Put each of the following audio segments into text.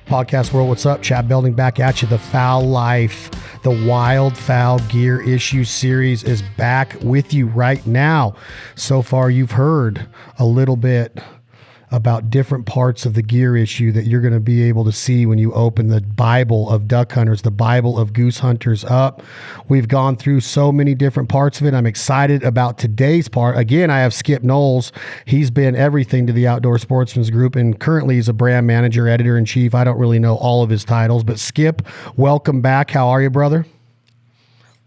Podcast world, what's up? Chad Belding back at you. The Fowl Life, the Wildfowl Gear Issue Series is back with you right now. So far, you've heard a little bit about different parts of the gear issue that you're going to be able to see when you open the Bible of duck hunters, the Bible of goose hunters up. We've gone through so many different parts of it. I'm excited about today's part. Again, I have Skip Knowles. He's been everything to the Outdoor Sportsman's Group, and currently he's a brand manager, editor-in-chief. I don't really know all of his titles, but Skip, welcome back. How are you, brother?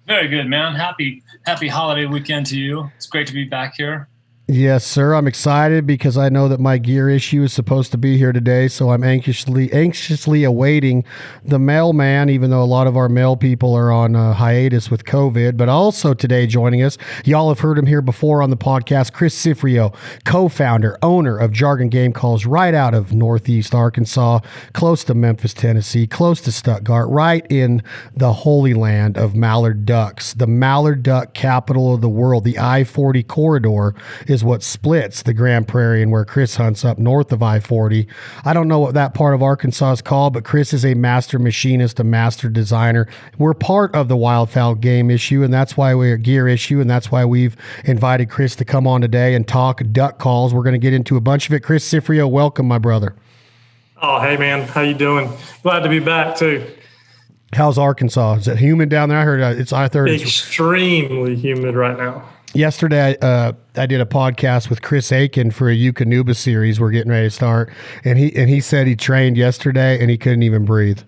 Very good, man. Happy holiday weekend to you. It's great to be back here. Yes, sir. I'm excited because I know that my gear issue is supposed to be here today, so I'm anxiously awaiting the mailman, even though a lot of our mail people are on hiatus with COVID. But also today joining us, y'all have heard him here before on the podcast, Chris Cifreo, co-founder, owner of Jargon Game Calls right out of Northeast Arkansas, close to Memphis, Tennessee, close to Stuttgart, right in the holy land of mallard ducks, the mallard duck capital of the world. The I-40 corridor is what splits the Grand Prairie and where Chris hunts up north of I-40. I don't know what that part of Arkansas is called, but Chris is a master machinist, a master designer. We're part of the Wildfowl game issue, and that's why we're gear issue, and that's why we've invited Chris to come on today and talk duck calls. We're going to get into a bunch of it. Chris Cifreo, welcome, my brother. Oh, hey, man. How you doing? Glad to be back, too. How's Arkansas? Is it humid down there? I heard it's extremely humid right now. Yesterday, I did a podcast with Chris Aiken for a Eukanuba series we're getting ready to start, and he said he trained yesterday and he couldn't even breathe.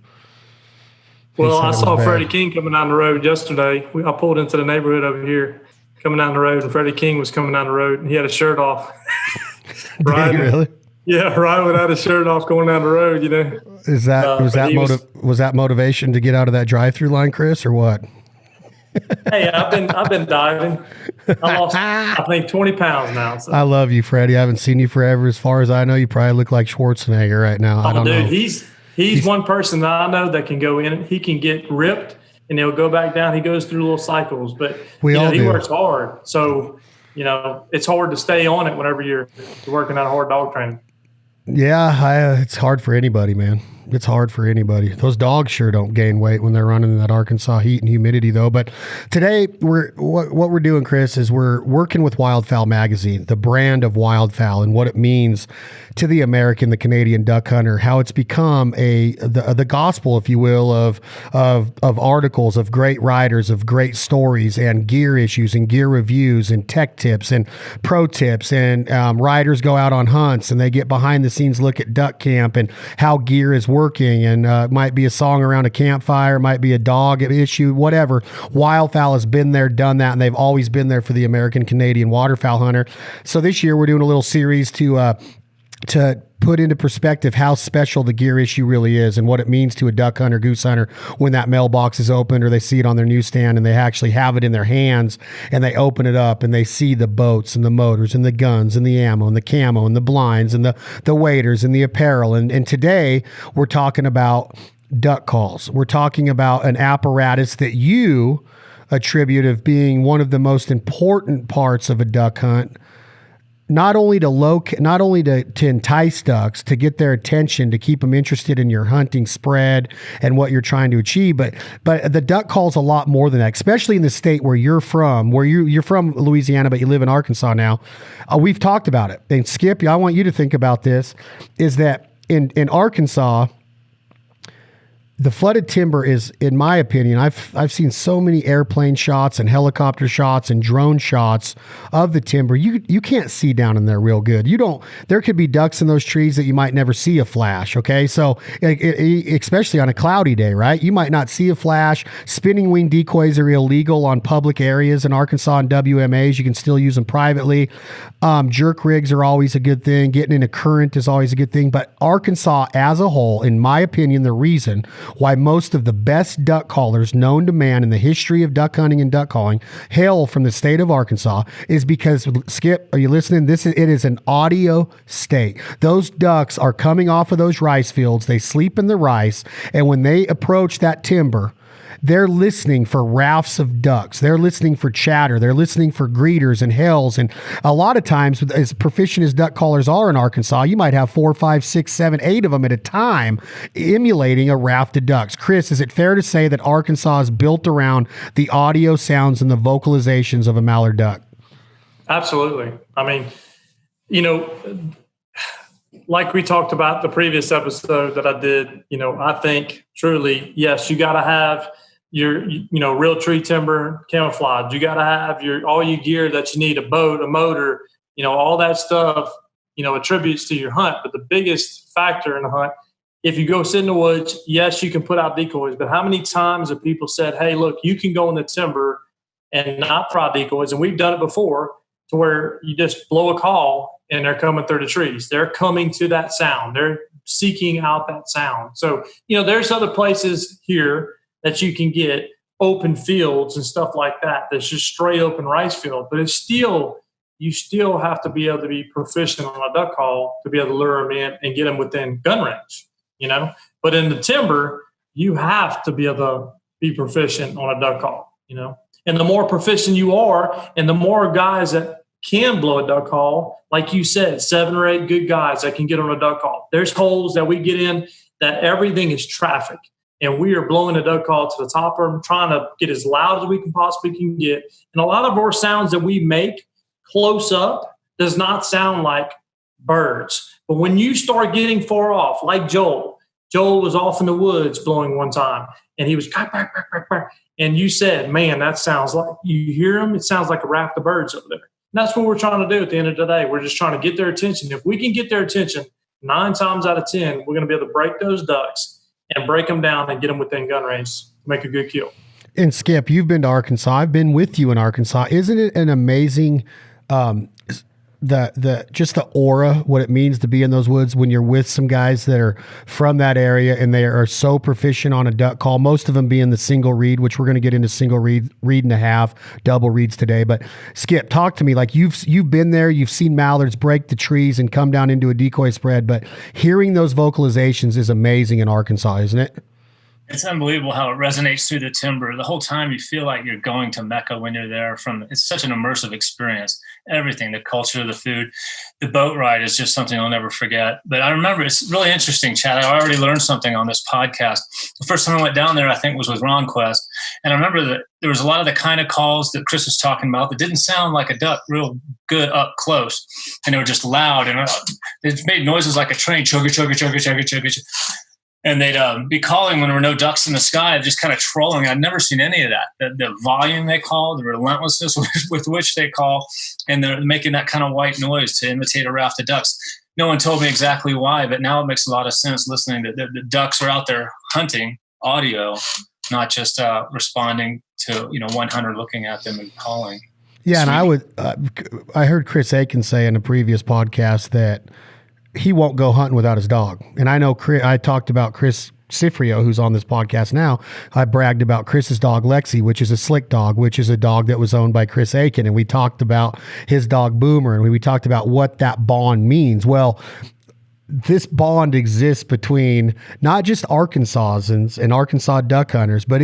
Well, I saw Freddie King coming down the road yesterday. I pulled into the neighborhood over here, coming down the road, and Freddie King was coming down the road, and he had his shirt off. Did he really? Yeah, right without his shirt off going down the road, you know. Was that motivation to get out of that drive-through line, Chris, or what? Hey, I've been diving. I lost, I think, 20 pounds now. So. I love you, Freddie. I haven't seen you forever. As far as I know, you probably look like Schwarzenegger right now. I don't know. He's one person that I know that can go in. He can get ripped and he'll go back down. He goes through little cycles, but he works hard. So, it's hard to stay on it whenever you're working on hard dog training. Yeah, it's hard for anybody, man. It's hard for anybody. Those dogs sure don't gain weight when they're running in that Arkansas heat and humidity, though. But today, what we're doing, Chris, is we're working with Wildfowl Magazine, the brand of Wildfowl, and what it means to the American, the Canadian duck hunter, how it's become the gospel, if you will, of articles, of great writers, of great stories, and gear issues, and gear reviews, and tech tips, and pro tips, and riders go out on hunts, and they get behind the scenes look at duck camp and how gear is working, and it might be a song around a campfire, it might be a dog issue, whatever. Wildfowl has been there, done that, and they've always been there for the American Canadian waterfowl hunter. So this year we're doing a little series to put into perspective how special the gear issue really is and what it means to a duck hunter, goose hunter when that mailbox is opened or they see it on their newsstand and they actually have it in their hands and they open it up and they see the boats and the motors and the guns and the ammo and the camo and the blinds and the waders and the apparel. And today we're talking about duck calls. We're talking about an apparatus that you attribute of being one of the most important parts of a duck hunt, not only to entice ducks, to get their attention, to keep them interested in your hunting spread and what you're trying to achieve, but the duck call's a lot more than that, especially in the state where you're from, you're from Louisiana, but you live in Arkansas now. We've talked about it. And Skip, I want you to think about this, is that in Arkansas, the flooded timber is, in my opinion, I've seen so many airplane shots and helicopter shots and drone shots of the timber. You can't see down in there real good. There could be ducks in those trees that you might never see a flash. Okay. So especially on a cloudy day, right? You might not see a flash. Spinning wing decoys are illegal on public areas in Arkansas and WMAs. You can still use them privately. Jerk rigs are always a good thing. Getting in a current is always a good thing. But Arkansas as a whole, in my opinion, the reason why most of the best duck callers known to man in the history of duck hunting and duck calling hail from the state of Arkansas is because, Skip, are you listening? It is an audio state. Those ducks are coming off of those rice fields. They sleep in the rice, and when they approach that timber, they're listening for rafts of ducks. They're listening for chatter. They're listening for greeters and hells. And a lot of times, as proficient as duck callers are in Arkansas, you might have 4, 5, 6, 7, 8 of them at a time emulating a raft of ducks. Chris, is it fair to say that Arkansas is built around the audio sounds and the vocalizations of a mallard duck? Absolutely. I mean, like we talked about the previous episode that I did, I think truly, yes, you got to have your, real tree timber camouflage. You got to have all your gear that you need, a boat, a motor, all that stuff, attributes to your hunt. But the biggest factor in the hunt, if you go sit in the woods, yes, you can put out decoys, but how many times have people said, hey, look, you can go in the timber and not throw out decoys? And we've done it before to where you just blow a call and they're coming through the trees. They're coming to that sound. They're seeking out that sound. So, there's other places here that you can get open fields and stuff like that. That's just straight open rice field. But you still have to be able to be proficient on a duck call to be able to lure them in and get them within gun range, But in the timber, you have to be able to be proficient on a duck call, And the more proficient you are, and the more guys that can blow a duck call, like you said, 7 or 8 good guys that can get on a duck call. There's holes that we get in that everything is traffic, and we are blowing a duck call to the top of them, trying to get as loud as we can possibly can get. And a lot of our sounds that we make close up does not sound like birds. But when you start getting far off, like Joel was off in the woods blowing one time, and he was quack, quack, quack, quack, quack. And you said, man, that sounds like, you hear him, it sounds like a raft of birds over there. And that's what we're trying to do at the end of the day. We're just trying to get their attention. If we can get their attention 9 times out of 10, we're going to be able to break those ducks and break them down and get them within gun range to make a good kill. And Skip, you've been to Arkansas. I've been with you in Arkansas. Isn't it an amazing, just the aura, what it means to be in those woods when you're with some guys that are from that area and they are so proficient on a duck call, most of them being the single reed, which we're going to get into single reed and a half, double reeds today. But Skip, talk to me. Like you've been there, you've seen mallards break the trees and come down into a decoy spread, but hearing those vocalizations is amazing in Arkansas, isn't it? It's unbelievable how it resonates through the timber. The whole time you feel like you're going to Mecca when you're there. It's such an immersive experience. Everything, the culture, the food, the boat ride is just something I'll never forget. But I remember it's really interesting, Chad. I already learned something on this podcast. The first time I went down there, I think, was with Ron Quest. And I remember that there was a lot of the kind of calls that Chris was talking about that didn't sound like a duck real good up close. And they were just loud. And it made noises like a train, chugga, chugga, chugga, chugga, chugga. And they'd be calling when there were no ducks in the sky, just kind of trolling. I'd never seen any of that. The volume they call, the relentlessness with which they call, and they're making that kind of white noise to imitate a raft of ducks. No one told me exactly why, but now it makes a lot of sense listening to the ducks are out there hunting audio, not just responding to one hunter looking at them and calling. Yeah, and I heard Chris Aiken say in a previous podcast that he won't go hunting without his dog. And I know I talked about Chris Cifreo, who's on this podcast now. I bragged about Chris's dog, Lexi, which is a slick dog, which is a dog that was owned by Chris Aiken. And we talked about his dog, Boomer, and we talked about what that bond means. Well, this bond exists between not just Arkansasans and Arkansas duck hunters, but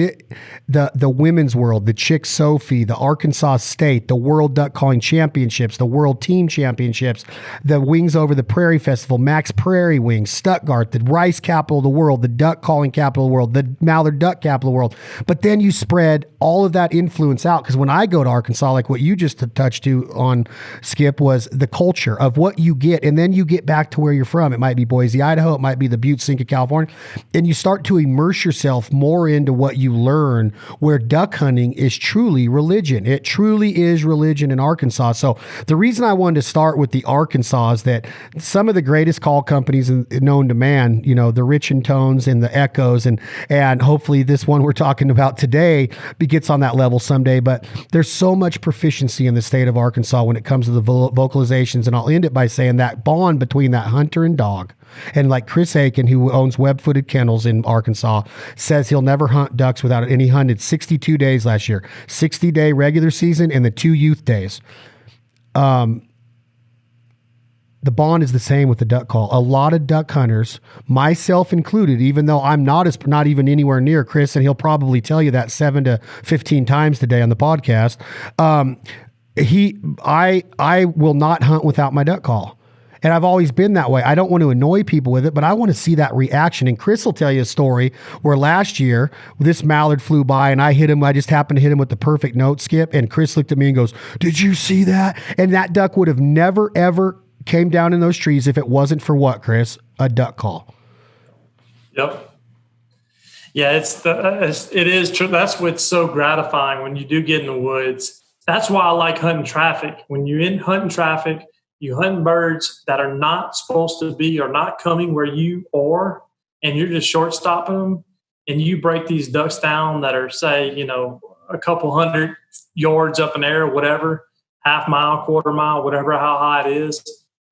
the women's world, the Chick Sophie, the Arkansas State, the World Duck Calling Championships, the World Team Championships, the Wings Over the Prairie Festival, Max Prairie Wings, Stuttgart, the Rice Capital of the World, the Duck Calling Capital of the World, the Mallard Duck Capital of the World. But then you spread all of that influence out, because when I go to Arkansas, like what you just touched on, Skip, was the culture of what you get, and then you get back to where you're from. It might be Boise, Idaho. It might be the Butte Sink of California. And you start to immerse yourself more into what you learn, where duck hunting is truly religion. It truly is religion in Arkansas. So the reason I wanted to start with the Arkansas is that some of the greatest call companies known to man, the Rich and Tones and the Echoes, and hopefully this one we're talking about today gets on that level someday. But there's so much proficiency in the state of Arkansas when it comes to the vocalizations. And I'll end it by saying that bond between that hunter and dog. And like Chris Aiken, who owns Web-Footed Kennels in Arkansas, says he'll never hunt ducks without it. And he hunted 62 days last year, 60-day regular season and the 2 youth days. the bond is the same with the duck call. A lot of duck hunters, myself included, even though I'm not even anywhere near Chris, and he'll probably tell you that 7 to 15 times today on the podcast. I will not hunt without my duck call. And I've always been that way. I don't want to annoy people with it, but I want to see that reaction. And Chris will tell you a story where last year this mallard flew by and I hit him. I just happened to hit him with the perfect note skip. And Chris looked at me and goes, "Did you see that?" And that duck would have never, ever came down in those trees if it wasn't for what, Chris? A duck call. Yep. Yeah, it is true. That's what's so gratifying when you do get in the woods. That's why I like hunting traffic. When you're in hunting traffic, you hunt birds that are not supposed to be or not coming where you are, and you're just short stopping them, and you break these ducks down that are, say, a couple 100 yards up in the air, whatever, half mile, quarter mile, whatever, how high it is.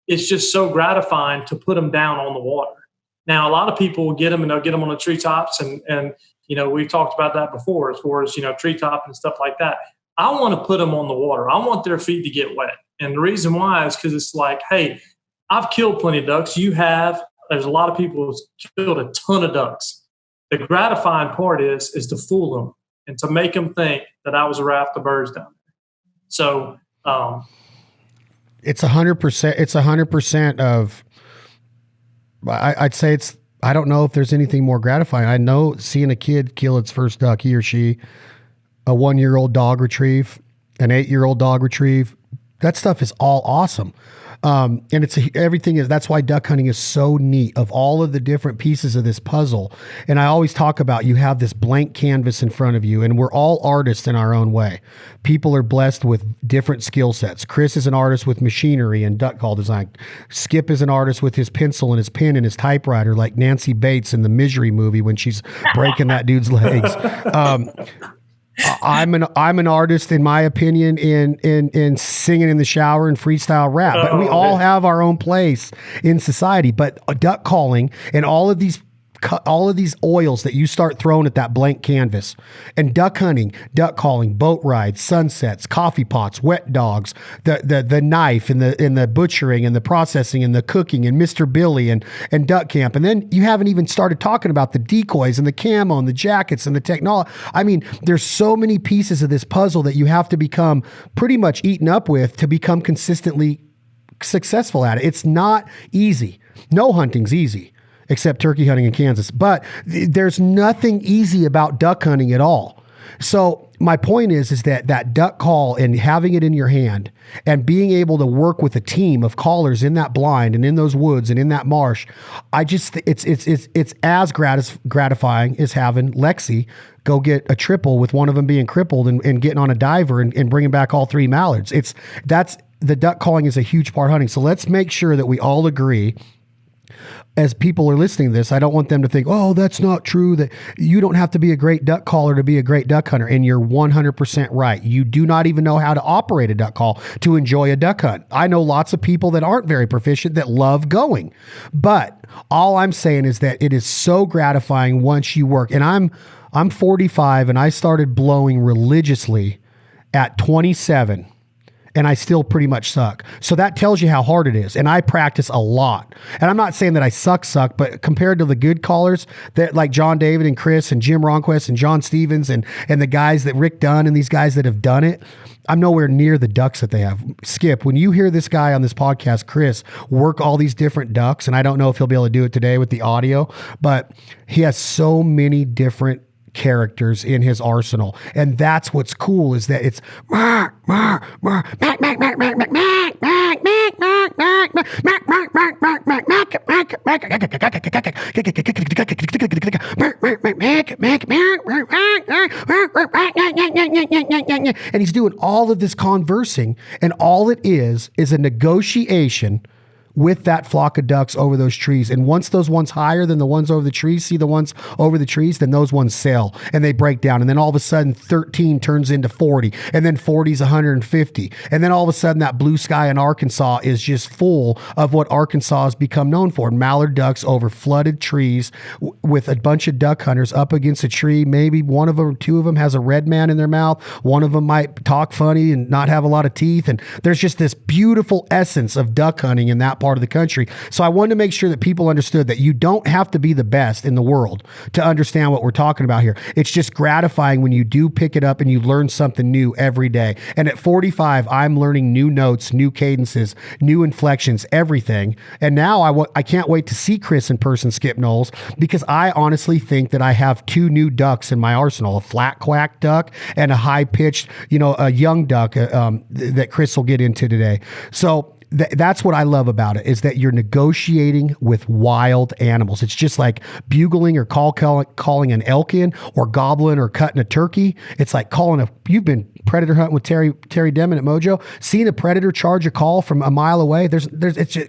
It's just so gratifying to put them down on the water. Now, a lot of people will get them and they'll get them on the treetops, and we've talked about that before as far as, treetop and stuff like that. I want to put them on the water. I want their feet to get wet. And the reason why is because it's like, hey, I've killed plenty of ducks. You have. There's a lot of people who've killed a ton of ducks. The gratifying part is to fool them and to make them think that I was a raft of birds down there. So it's 100%. It's 100% of. I'd say it's. I don't know if there's anything more gratifying. I know seeing a kid kill its first duck, he or she, a 1-year-old dog retrieve, an 8-year-old dog retrieve. That stuff is all awesome. And that's why duck hunting is so neat, of all of the different pieces of this puzzle. And I always talk about, you have this blank canvas in front of you, and we're all artists in our own way. People are blessed with different skill sets. Chris is an artist with machinery and duck call design. Skip is an artist with his pencil and his pen and his typewriter, like Nancy Bates in the Misery movie when she's breaking that dude's legs. I'm an artist, in my opinion, in singing in the shower and freestyle rap. But we all have our own place in society. But duck calling and all of these oils that you start throwing at that blank canvas, and duck hunting, duck calling, boat rides, sunsets, coffee pots, wet dogs, the knife and the butchering and the processing and the cooking and Mr. Billy and duck camp. And then you haven't even started talking about the decoys and the camo and the jackets and the technology. I mean, there's so many pieces of this puzzle that you have to become pretty much eaten up with to become consistently successful at it. It's not easy. No hunting's easy, except turkey hunting in Kansas. But there's nothing easy about duck hunting at all. So my point is that duck call and having it in your hand and being able to work with a team of callers in that blind and in those woods and in that marsh, it's as gratifying as having Lexi go get a triple with one of them being crippled and getting on a diver and bringing back all 3 mallards. The duck calling is a huge part of hunting. So let's make sure that we all agree, as people are listening to this, I don't want them to think, "Oh, that's not true, that you don't have to be a great duck caller to be a great duck hunter." And you're 100% right. You do not even know how to operate a duck call to enjoy a duck hunt. I know lots of people that aren't very proficient that love going. But all I'm saying is that it is so gratifying once you work. And I'm 45 and I started blowing religiously at 27. And I still pretty much suck. So that tells you how hard it is. And I practice a lot. And I'm not saying that I suck, but compared to the good callers that like John David and Chris and Jim Ronquist and John Stevens and the guys that Rick Dunn and these guys that have done it, I'm nowhere near the ducks that they have. Skip, when you hear this guy on this podcast, Chris, work all these different ducks, and I don't know if he'll be able to do it today with the audio, but he has so many different characters in his arsenal, and that's what's cool, is that it's and he's doing all of this conversing, and all it is a negotiation with that flock of ducks over those trees. And once those ones higher than the ones over the trees see the ones over the trees, then those ones sell and they break down. And then all of a sudden 13 turns into 40, and then 40 is 150. And then all of a sudden that blue sky in Arkansas is just full of what Arkansas has become known for. Mallard ducks over flooded trees with a bunch of duck hunters up against a tree. Maybe one of them or two of them has a red man in their mouth. One of them might talk funny and not have a lot of teeth. And there's just this beautiful essence of duck hunting in that part of the country. So I wanted to make sure that people understood that you don't have to be the best in the world to understand what we're talking about here. It's just gratifying when you do pick it up and you learn something new every day. And at 45, I'm learning new notes, new cadences, new inflections, everything. And now I can't wait to see Chris in person, Skip Knowles, because I honestly think that I have two new ducks in my arsenal, a flat quack duck and a high pitched, a young duck that Chris will get into today. So that's what I love about it, is that you're negotiating with wild animals. It's just like bugling or calling an elk in, or gobbling or cutting a turkey. It's like you've been predator hunting with Terry Demon at Mojo, seeing a predator charge a call from a mile away.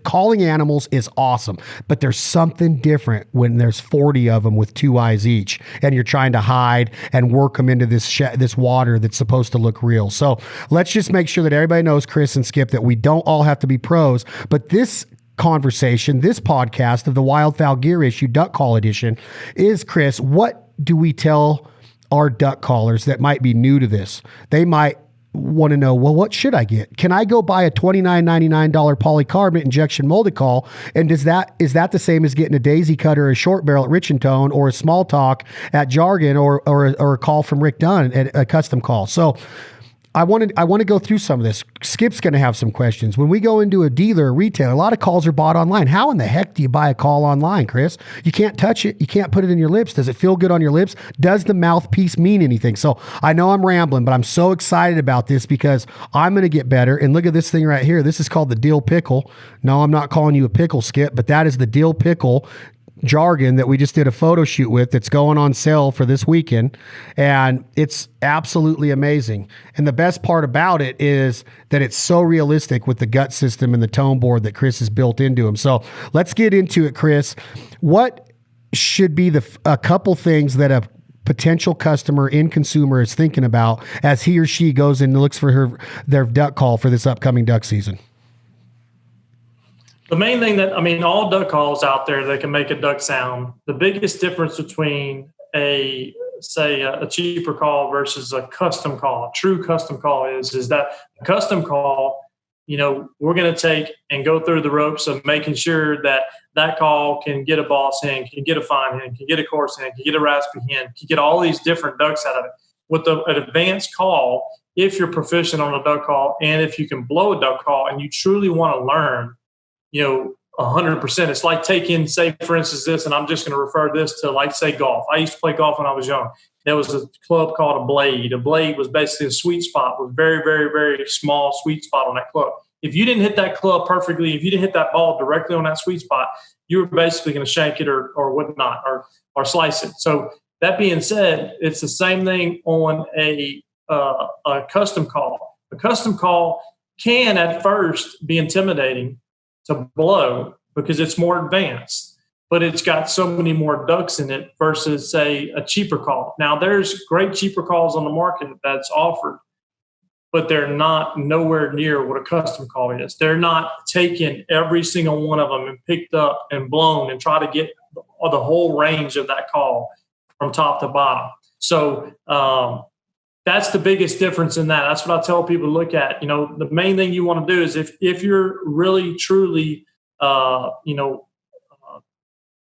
Calling animals is awesome, but there's something different when there's 40 of them with 2 eyes each, and you're trying to hide and work them into this water that's supposed to look real. So let's just make sure that everybody knows, Chris and Skip, that we don't all have to be pros, but this conversation, this podcast of the Wildfowl Gear Issue Duck Call Edition is, Chris, what do we tell our duck callers that might be new to this? They might want to know, well, what should I get? Can I go buy a $29.99 polycarbonate injection molded call? And is that the same as getting a daisy cutter, a short barrel at Rich and Tone, or a small talk at Jargon, or a call from Rick Dunn at a custom call? So I want to go through some of this. Skip's going to have some questions. When we go into a dealer or retailer, a lot of calls are bought online. How in the heck do you buy a call online, Chris? You can't touch it. You can't put it in your lips. Does it feel good on your lips? Does the mouthpiece mean anything? So I know I'm rambling, but I'm so excited about this because I'm going to get better. And look at this thing right here. This is called the Dill Pickle. No, I'm not calling you a pickle, Skip, but that is the Dill Pickle Jargon that we just did a photo shoot with, that's going on sale for this weekend, and it's absolutely amazing. And the best part about it is that it's so realistic with the gut system and the tone board that Chris has built into him. So let's get into it, Chris. What should be a couple things that a potential customer, end consumer, is thinking about as he or she goes and looks for their duck call for this upcoming duck season? The main thing all duck calls out there that can make a duck sound, the biggest difference between a cheaper call versus a custom call, true custom call is that a custom call, we're going to take and go through the ropes of making sure that call can get a boss hen, can get a fine hen, can get a coarse hen, can get a raspy hen, can get all these different ducks out of it. With an advanced call, if you're proficient on a duck call, and if you can blow a duck call and you truly want to learn, 100%. It's like taking, say, for instance, this, and I'm just going to refer this to, like, say, golf. I used to play golf when I was young. There was a club called a blade. A blade was basically a sweet spot, with very, very, very small sweet spot on that club. If you didn't hit that club perfectly, if you didn't hit that ball directly on that sweet spot, you were basically going to shank it or whatnot, or slice it. So that being said, it's the same thing on a custom call. A custom call can at first be intimidating to blow because it's more advanced, but it's got so many more ducks in it versus, say, a cheaper call. Now, there's great cheaper calls on the market that's offered, but they're not nowhere near what a custom call is. They're not taking every single one of them and picked up and blown and try to get the whole range of that call from top to bottom. So that's the biggest difference in that. That's what I tell people to look at. The main thing you want to do is if you're really, truly,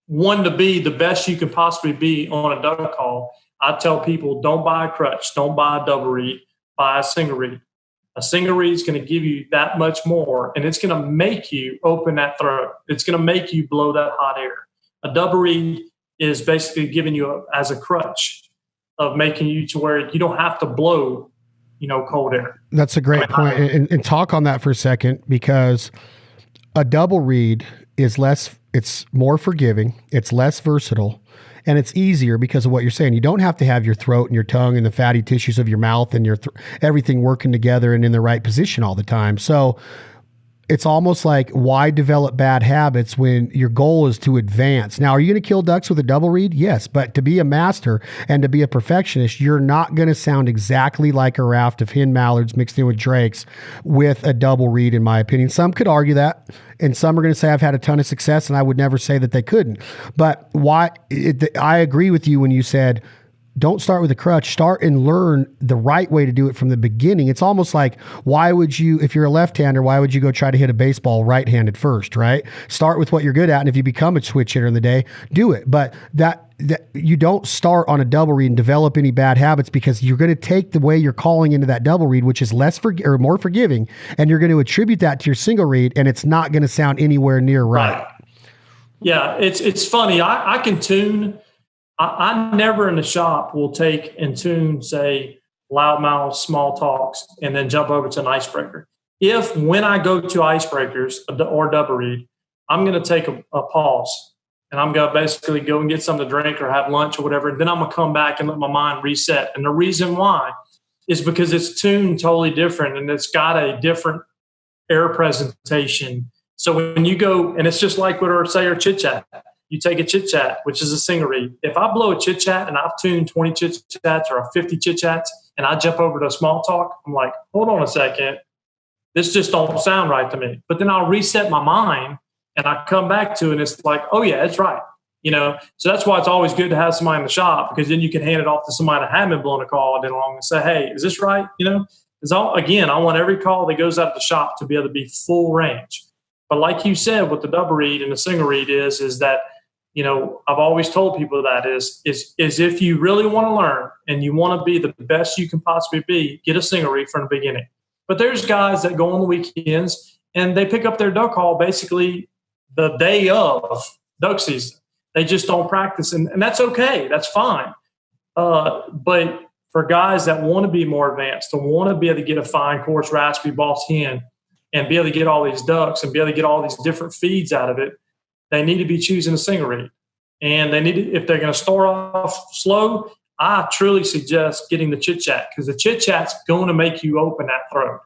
one to be the best you can possibly be on a duck call, I tell people, don't buy a crutch, don't buy a double reed, buy a single reed. A single reed is going to give you that much more, and it's going to make you open that throat. It's going to make you blow that hot air. A double reed is basically giving you as a crutch of making you to where you don't have to blow, cold air. That's a great point. And talk on that for a second, because a double reed is it's more forgiving, it's less versatile, and it's easier because of what you're saying. You don't have to have your throat and your tongue and the fatty tissues of your mouth and your everything working together and in the right position all the time. So it's almost like, why develop bad habits when your goal is to advance? Now, are you going to kill ducks with a double reed? Yes, but to be a master and to be a perfectionist, you're not going to sound exactly like a raft of hen mallards mixed in with drakes with a double reed, in my opinion. Some could argue that, and some are going to say I've had a ton of success, and I would never say that they couldn't. But I agree with you when you said don't start with a crutch. Start and learn the right way to do it from the beginning. It's almost like, why would you, if you're a left-hander, why would you go try to hit a baseball right-handed first, right? Start with what you're good at, and if you become a switch hitter in the day, do it. But that you don't start on a double read and develop any bad habits, because you're going to take the way you're calling into that double read, which is or more forgiving, and you're going to attribute that to your single read, and it's not going to sound anywhere near right. Yeah, it's funny. I can tune. I never in the shop will take and tune, say, loudmouth, small talks, and then jump over to an icebreaker. If when I go to icebreakers or double read, I'm going to take a pause, and I'm going to basically go and get something to drink or have lunch or whatever. And then I'm going to come back and let my mind reset. And the reason why is because it's tuned totally different, and it's got a different air presentation. So when you go, and it's just like with our chit chat, you take a chit chat, which is a single read. If I blow a chit chat and I've tuned 20 chit chats or 50 chit chats, and I jump over to a small talk, I'm like, hold on a second. This just don't sound right to me. But then I'll reset my mind, and I come back to it, and it's like, oh yeah, it's right. So that's why it's always good to have somebody in the shop, because then you can hand it off to somebody that hadn't been blowing a call and along and say, hey, is this right? Because again, I want every call that goes out of the shop to be able to be full range. But like you said, what the double read and the single read is that, I've always told people that is if you really want to learn and you want to be the best you can possibly be, get a single read from the beginning. But there's guys that go on the weekends and they pick up their duck call basically the day of duck season. They just don't practice, and that's okay. That's fine. But for guys that want to be more advanced, to want to be able to get a fine, coarse, raspy boss hen and be able to get all these ducks and be able to get all these different feeds out of it, they need to be choosing a single read. And they need to, if they're going to start off slow, I truly suggest getting the chit chat, because the chit chat's going to make you open that throat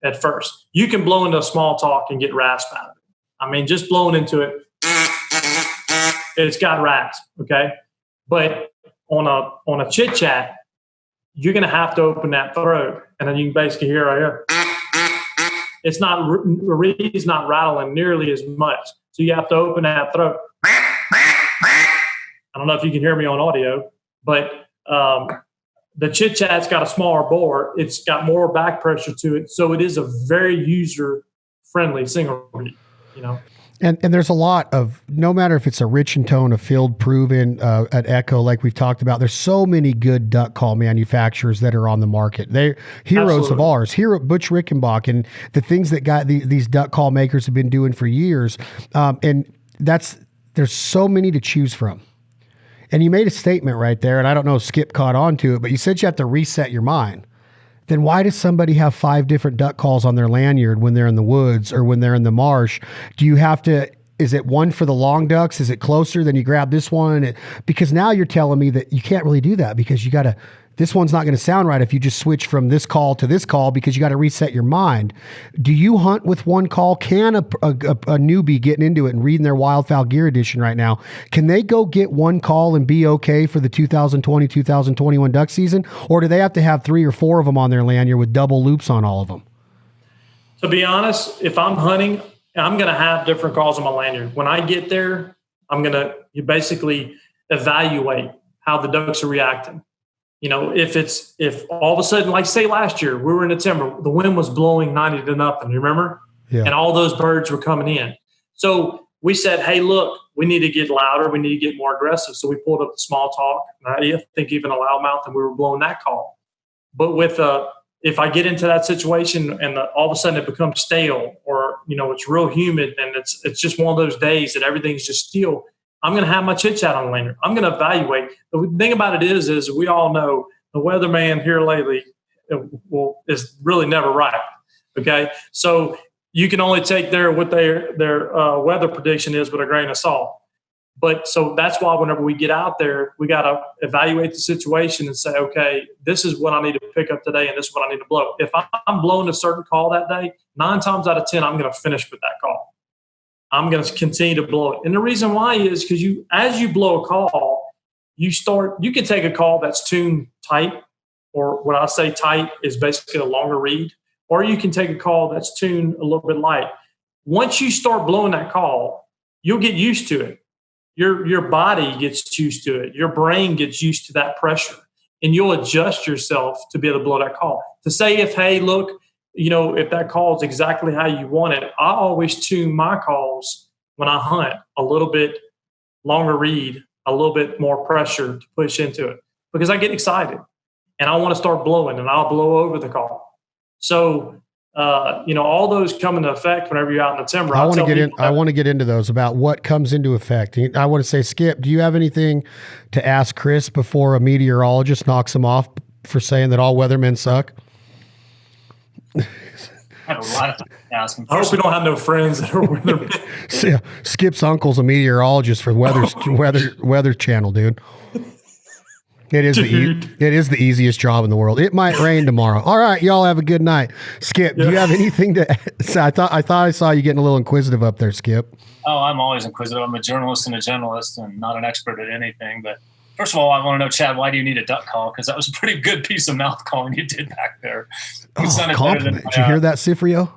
at first. You can blow into a small talk and get rasp out of it. I mean, just blowing into it, it's got rasp, okay? But on a chit chat, you're going to have to open that throat, and then you can basically hear right here. It's not, reed's not rattling nearly as much. So you have to open that throat. I don't know if you can hear me on audio, but the chit chat's got a smaller bore. It's got more back pressure to it. So it is a very user friendly single read, And there's a lot of, no matter if it's a rich and tone, a field proven, at Echo, like we've talked about, there's so many good duck call manufacturers that are on the market. They're heroes of ours. Butch Rickenbach, and the things that these duck call makers have been doing for years. And there's so many to choose from. And you made a statement right there, and I don't know if Skip caught on to it, but you said you have to reset your mind. Then why does somebody have 5 different duck calls on their lanyard when they're in the woods or when they're in the marsh? Do you have to, is it one for the long ducks? Is it closer? Then you grab this one? Because now you're telling me that you can't really do that, because you got to, this one's not going to sound right if you just switch from this call to this call, because you got to reset your mind. Do you hunt with one call? Can a newbie getting into it and reading their Wildfowl Gear Edition right now, can they go get one call and be okay for the 2020-2021 duck season? Or do they have to have 3 or 4 of them on their lanyard with double loops on all of them? To be honest, if I'm hunting, I'm going to have different calls on my lanyard. When I get there, you basically evaluate how the ducks are reacting. If all of a sudden, like say last year, we were in the timber, the wind was blowing 90 to nothing, you remember? Yeah. And all those birds were coming in. So we said, hey, look, we need to get louder. We need to get more aggressive. So we pulled up the small talk. I think even a loudmouth, and we were blowing that call. But if I get into that situation and all of a sudden it becomes stale, or, it's real humid and it's just one of those days that everything's just still, I'm going to have my chit chat on the lanyard. I'm going to evaluate. The thing about it is we all know the weatherman here lately is really never right. Okay. So you can only take what their weather prediction is with a grain of salt. But so that's why whenever we get out there, we got to evaluate the situation and say, okay, this is what I need to pick up today, and this is what I need to blow. If I'm blowing a certain call that day, 9 times out of 10, I'm going to finish with that call. I'm going to continue to blow it. And the reason why is because as you blow a call, you can take a call that's tuned tight, or what I say tight is basically a longer read, or you can take a call that's tuned a little bit light. Once you start blowing that call, you'll get used to it. Your body gets used to it. Your brain gets used to that pressure. and you'll adjust yourself to be able to blow that call. To say if that call is exactly how you want it, I always tune my calls when I hunt a little bit longer read, a little bit more pressure to push into it, because I get excited and I want to start blowing, and I'll blow over the call. So, all those come into effect whenever you're out in the timber. I want to get into those, about what comes into effect. I want to say, Skip, do you have anything to ask Chris before a meteorologist knocks him off for saying that all weathermen suck? I have a lot of things to ask him. I hope we don't have no friends that are weathermen. Yeah, Skip's uncle's a meteorologist for Weather Channel, dude. It is the easiest job in the world. It might rain tomorrow. All right, y'all have a good night. Skip, do you have anything to say? I thought I saw you getting a little inquisitive up there, Skip. Oh, I'm always inquisitive. I'm a journalist and a generalist and not an expert at anything. But first of all, I want to know, Chad, why do you need a duck call? Because that was a pretty good piece of mouth calling you did back there. Compliment. Did you hear that, Cifreo?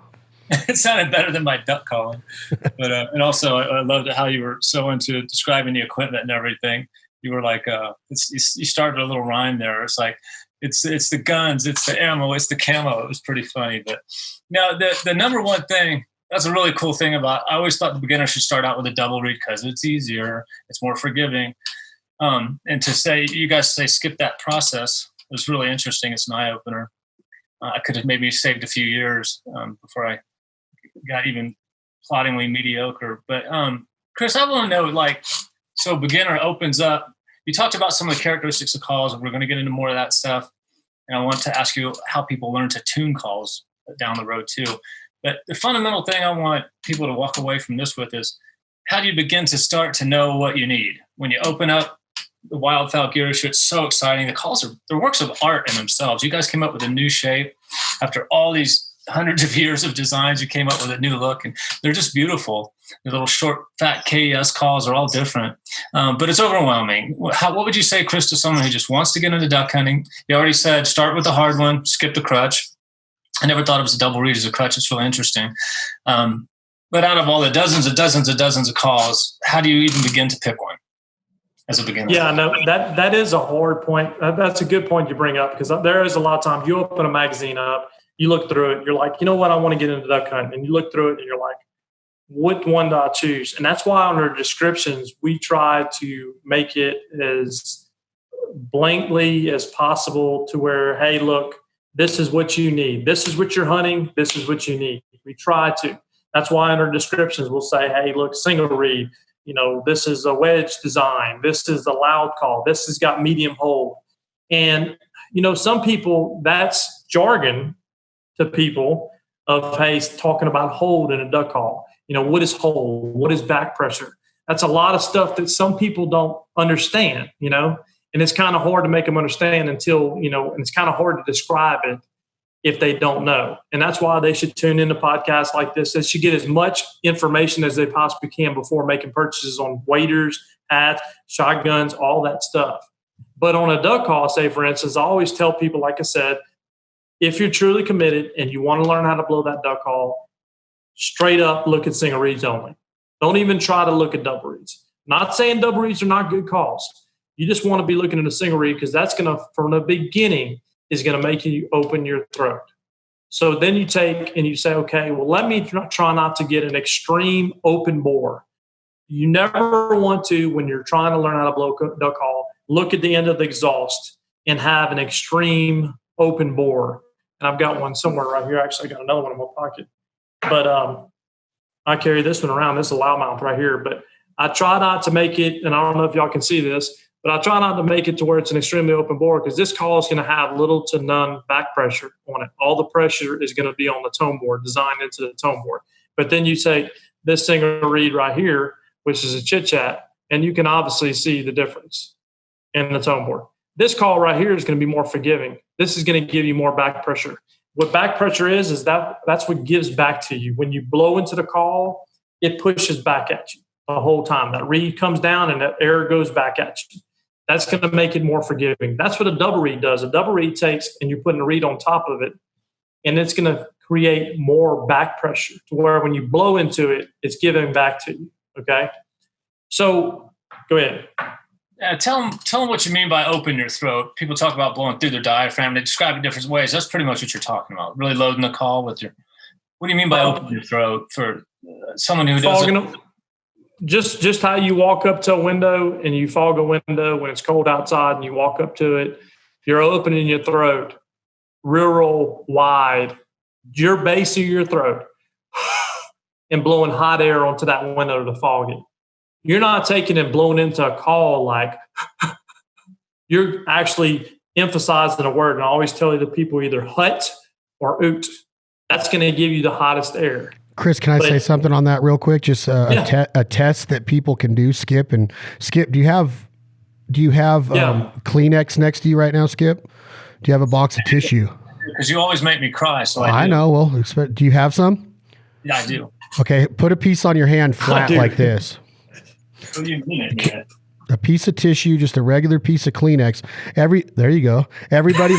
It sounded better than my duck calling. But and also, I loved how you were so into describing the equipment and everything. You were like, you started a little rhyme there. It's like, it's the guns, it's the ammo, it's the camo. It was pretty funny. But now the number one thing, that's a really cool thing about, I always thought the beginner should start out with a double read because it's easier, it's more forgiving. And to say, you guys say skip that process was really interesting. It's an eye opener. I could have maybe saved a few years before I got even ploddingly mediocre. But Chris, I want to know, so beginner opens up. You talked about some of the characteristics of calls, and we're going to get into more of that stuff. And I want to ask you how people learn to tune calls down the road too. But the fundamental thing I want people to walk away from this with is, how do you begin to start to know what you need? When you open up the Wildfowl gear issue, it's so exciting. The calls they're works of art in themselves. You guys came up with a new shape. After all these hundreds of years of designs, you came up with a new look, and they're just beautiful. The little short, fat KES calls are all different, but it's overwhelming. What would you say, Chris, to someone who just wants to get into duck hunting? You already said start with the hard one, skip the crutch. I never thought it was a double read as a crutch. It's really interesting. But out of all the dozens of calls, how do you even begin to pick one as a beginner? Yeah, no, that is a hard point. That's a good point you bring up, because there is a lot of times you open a magazine up, you look through it, you're like, you know what, I want to get into duck hunting. And you look through it and you're like, what one do I choose? And that's why under descriptions, we try to make it as blankly as possible to where, hey, look, this is what you need. This is what you're hunting. This is what you need. We try to. That's why under descriptions, we'll say, hey, look, single read. This is a wedge design. This is a loud call. This has got medium hold. And, some people, that's jargon to people of, hey, talking about hold in a duck call. What is hold? What is back pressure? That's a lot of stuff that some people don't understand, and it's kind of hard to make them understand until, and it's kind of hard to describe it if they don't know. And that's why they should tune into podcasts like this. They should get as much information as they possibly can before making purchases on waders, hats, shotguns, all that stuff. But on a duck call, say, for instance, I always tell people, like I said, if you're truly committed and you want to learn how to blow that duck call, straight up look at single reads only. Don't even try to look at double reads. Not saying double reads are not good calls. You just want to be looking at a single read, because that's going to, from the beginning, is going to make you open your throat. So then you take and you say, okay, well, let me try not to get an extreme open bore. You never want to, when you're trying to learn how to blow duck call, look at the end of the exhaust and have an extreme open bore. And I've got one somewhere right here. Actually, I got another one in my pocket. But I carry this one around. This is a loudmouth right here. But I try not to make it, and I don't know if y'all can see this, but I try not to make it to where it's an extremely open bore, because this call is going to have little to none back pressure on it. All the pressure is going to be on the tone board, designed into the tone board. But then you take this single read right here, which is a chit chat, and you can obviously see the difference in the tone board. This call right here is going to be more forgiving. This is going to give you more back pressure. What back pressure is that's what gives back to you. When you blow into the call, it pushes back at you the whole time. That read comes down and that air goes back at you. That's going to make it more forgiving. That's what a double read does. A double read takes, and you're putting a read on top of it, and it's going to create more back pressure to where when you blow into it, it's giving back to you. Okay? So go ahead. Tell them what you mean by open your throat. People talk about blowing through their diaphragm. They describe it different ways. That's pretty much what you're talking about. Really loading the call with your. What do you mean by open your throat for someone who doesn't? Just how you walk up to a window and you fog a window when it's cold outside and you walk up to it. You're opening your throat real wide, your base of your throat, and blowing hot air onto that window to fog it. You're not taking and blowing into a call like you're actually emphasizing a word. And I always tell you the people either hut or oot. That's going to give you the hottest air. Chris, can I say something on that real quick? Just a test that people can do. Skip, do you have Kleenex next to you right now, Skip? Do you have a box of tissue? Because you always make me cry. So I know. Well, do you have some? Yeah, I do. Okay, put a piece on your hand flat like this. What do you mean? Yeah. A piece of tissue, just a regular piece of Kleenex. There you go. Everybody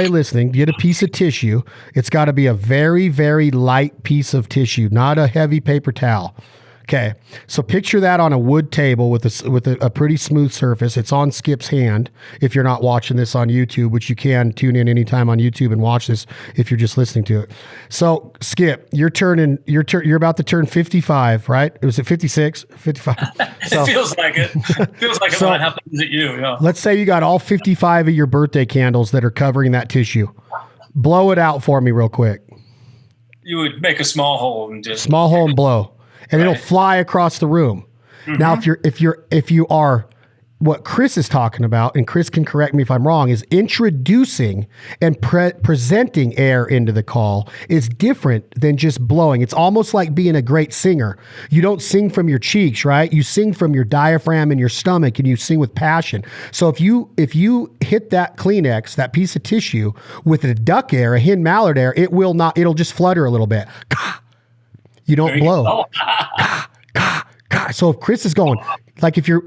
listening, get a piece of tissue. It's got to be a very, very light piece of tissue, not a heavy paper towel. Okay, so picture that on a wood table with a pretty smooth surface. It's on Skip's hand. If you're not watching this on YouTube, which you can tune in anytime on YouTube and watch this if you're just listening to it. So Skip, you're about to turn 55, right? Was it 56? 55. It feels like it. Feels like it when it happens at you. Yeah. Let's say you got all 55 of your birthday candles that are covering that tissue. Blow it out for me real quick. You would make a small hole and blow. And it'll fly across the room. Mm-hmm. Now, if you are what Chris is talking about, and Chris can correct me if I'm wrong, is introducing and presenting air into the call is different than just blowing. It's almost like being a great singer. You don't sing from your cheeks, right? You sing from your diaphragm and your stomach, and you sing with passion. So if you hit that Kleenex, that piece of tissue, with a duck air, a hen mallard air, it'll just flutter a little bit. You don't blow. So if Chris is going, like if you're,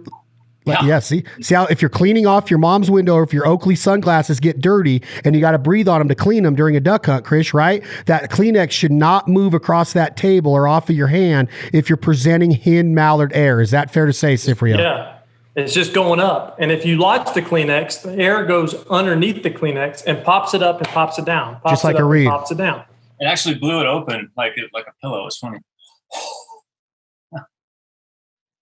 see how if you're cleaning off your mom's window or if your Oakley sunglasses get dirty and you got to breathe on them to clean them during a duck hunt, Chris, right? That Kleenex should not move across that table or off of your hand if you're presenting hen mallard air. Is that fair to say, Cifreo? Yeah. It's just going up. And if you watch the Kleenex, the air goes underneath the Kleenex and pops it up and pops it down. Just like a reed. Pops it down. It actually blew it open like a pillow. It's funny.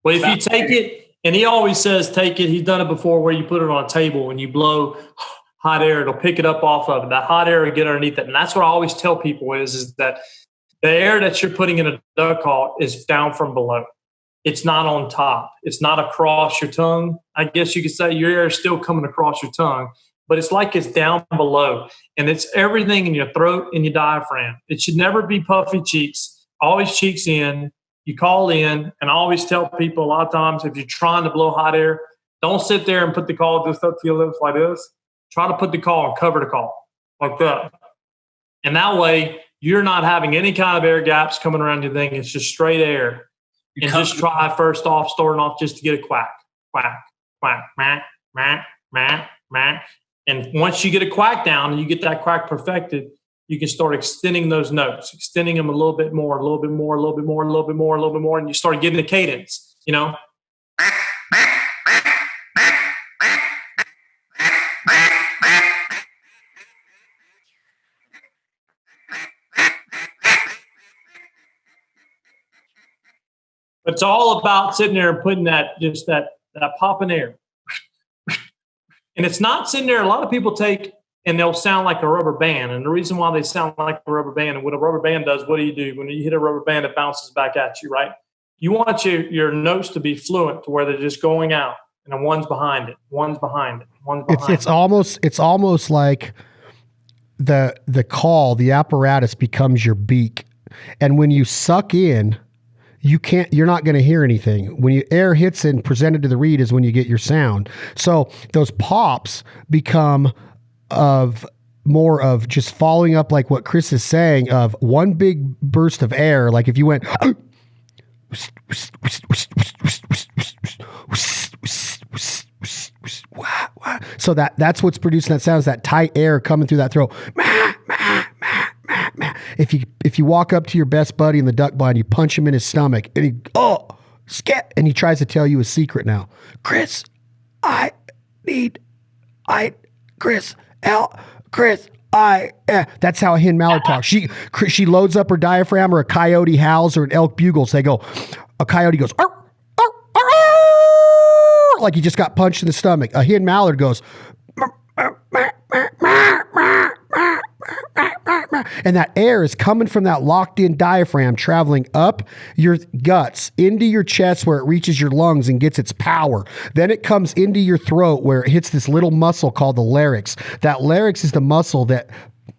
Well, if you take it, and he always says take it, he's done it before where you put it on a table and you blow hot air, it'll pick it up off of it. That hot air will get underneath it. And that's what I always tell people is that the air that you're putting in a duck call is down from below. It's not on top. It's not across your tongue. I guess you could say your air is still coming across your tongue, but it's like it's down below. And it's everything in your throat and your diaphragm. It should never be puffy cheeks, always cheeks in. You call in, and I always tell people a lot of times if you're trying to blow hot air, don't sit there and put the call just up to your lips like this. Try to put the call and cover the call like that. And that way, you're not having any kind of air gaps coming around your thing. It's just straight air. And just try first off, starting off just to get a quack, quack, quack, meh, meh, meh, meh. And once you get a quack down and you get that quack perfected, you can start extending those notes, extending them a little bit more, a little bit more, a little bit more, a little bit more, a little bit more, and you start getting the cadence, you know? But it's all about sitting there and putting that pop in air. And it's not sitting there. A lot of people take and they'll sound like a rubber band. And the reason why they sound like a rubber band, and what a rubber band does, what do? When you hit a rubber band, it bounces back at you, right? You want your notes to be fluent to where they're just going out, and then one's behind it, one's behind it, one's behind it. It's almost like the call, the apparatus becomes your beak. And when you suck in, you're not going to hear anything. When air hits and presented to the reed is when you get your sound. So those pops become more of just following up, like what Chris is saying, of one big burst of air. Like if you went, so that's what's producing that sound, is that tight air coming through that throat. If you walk up to your best buddy in the duck blind, you punch him in his stomach, and he skip, and he tries to tell you a secret now. Chris, Chris, that's how a hen mallard talks. She loads up her diaphragm, or a coyote howls, or an elk bugles. A coyote goes, arr, arr, arr, arr, like he just got punched in the stomach. A hen mallard goes, and that air is coming from that locked in diaphragm, traveling up your guts into your chest where it reaches your lungs and gets its power. Then it comes into your throat where it hits this little muscle called the larynx. That larynx is the muscle that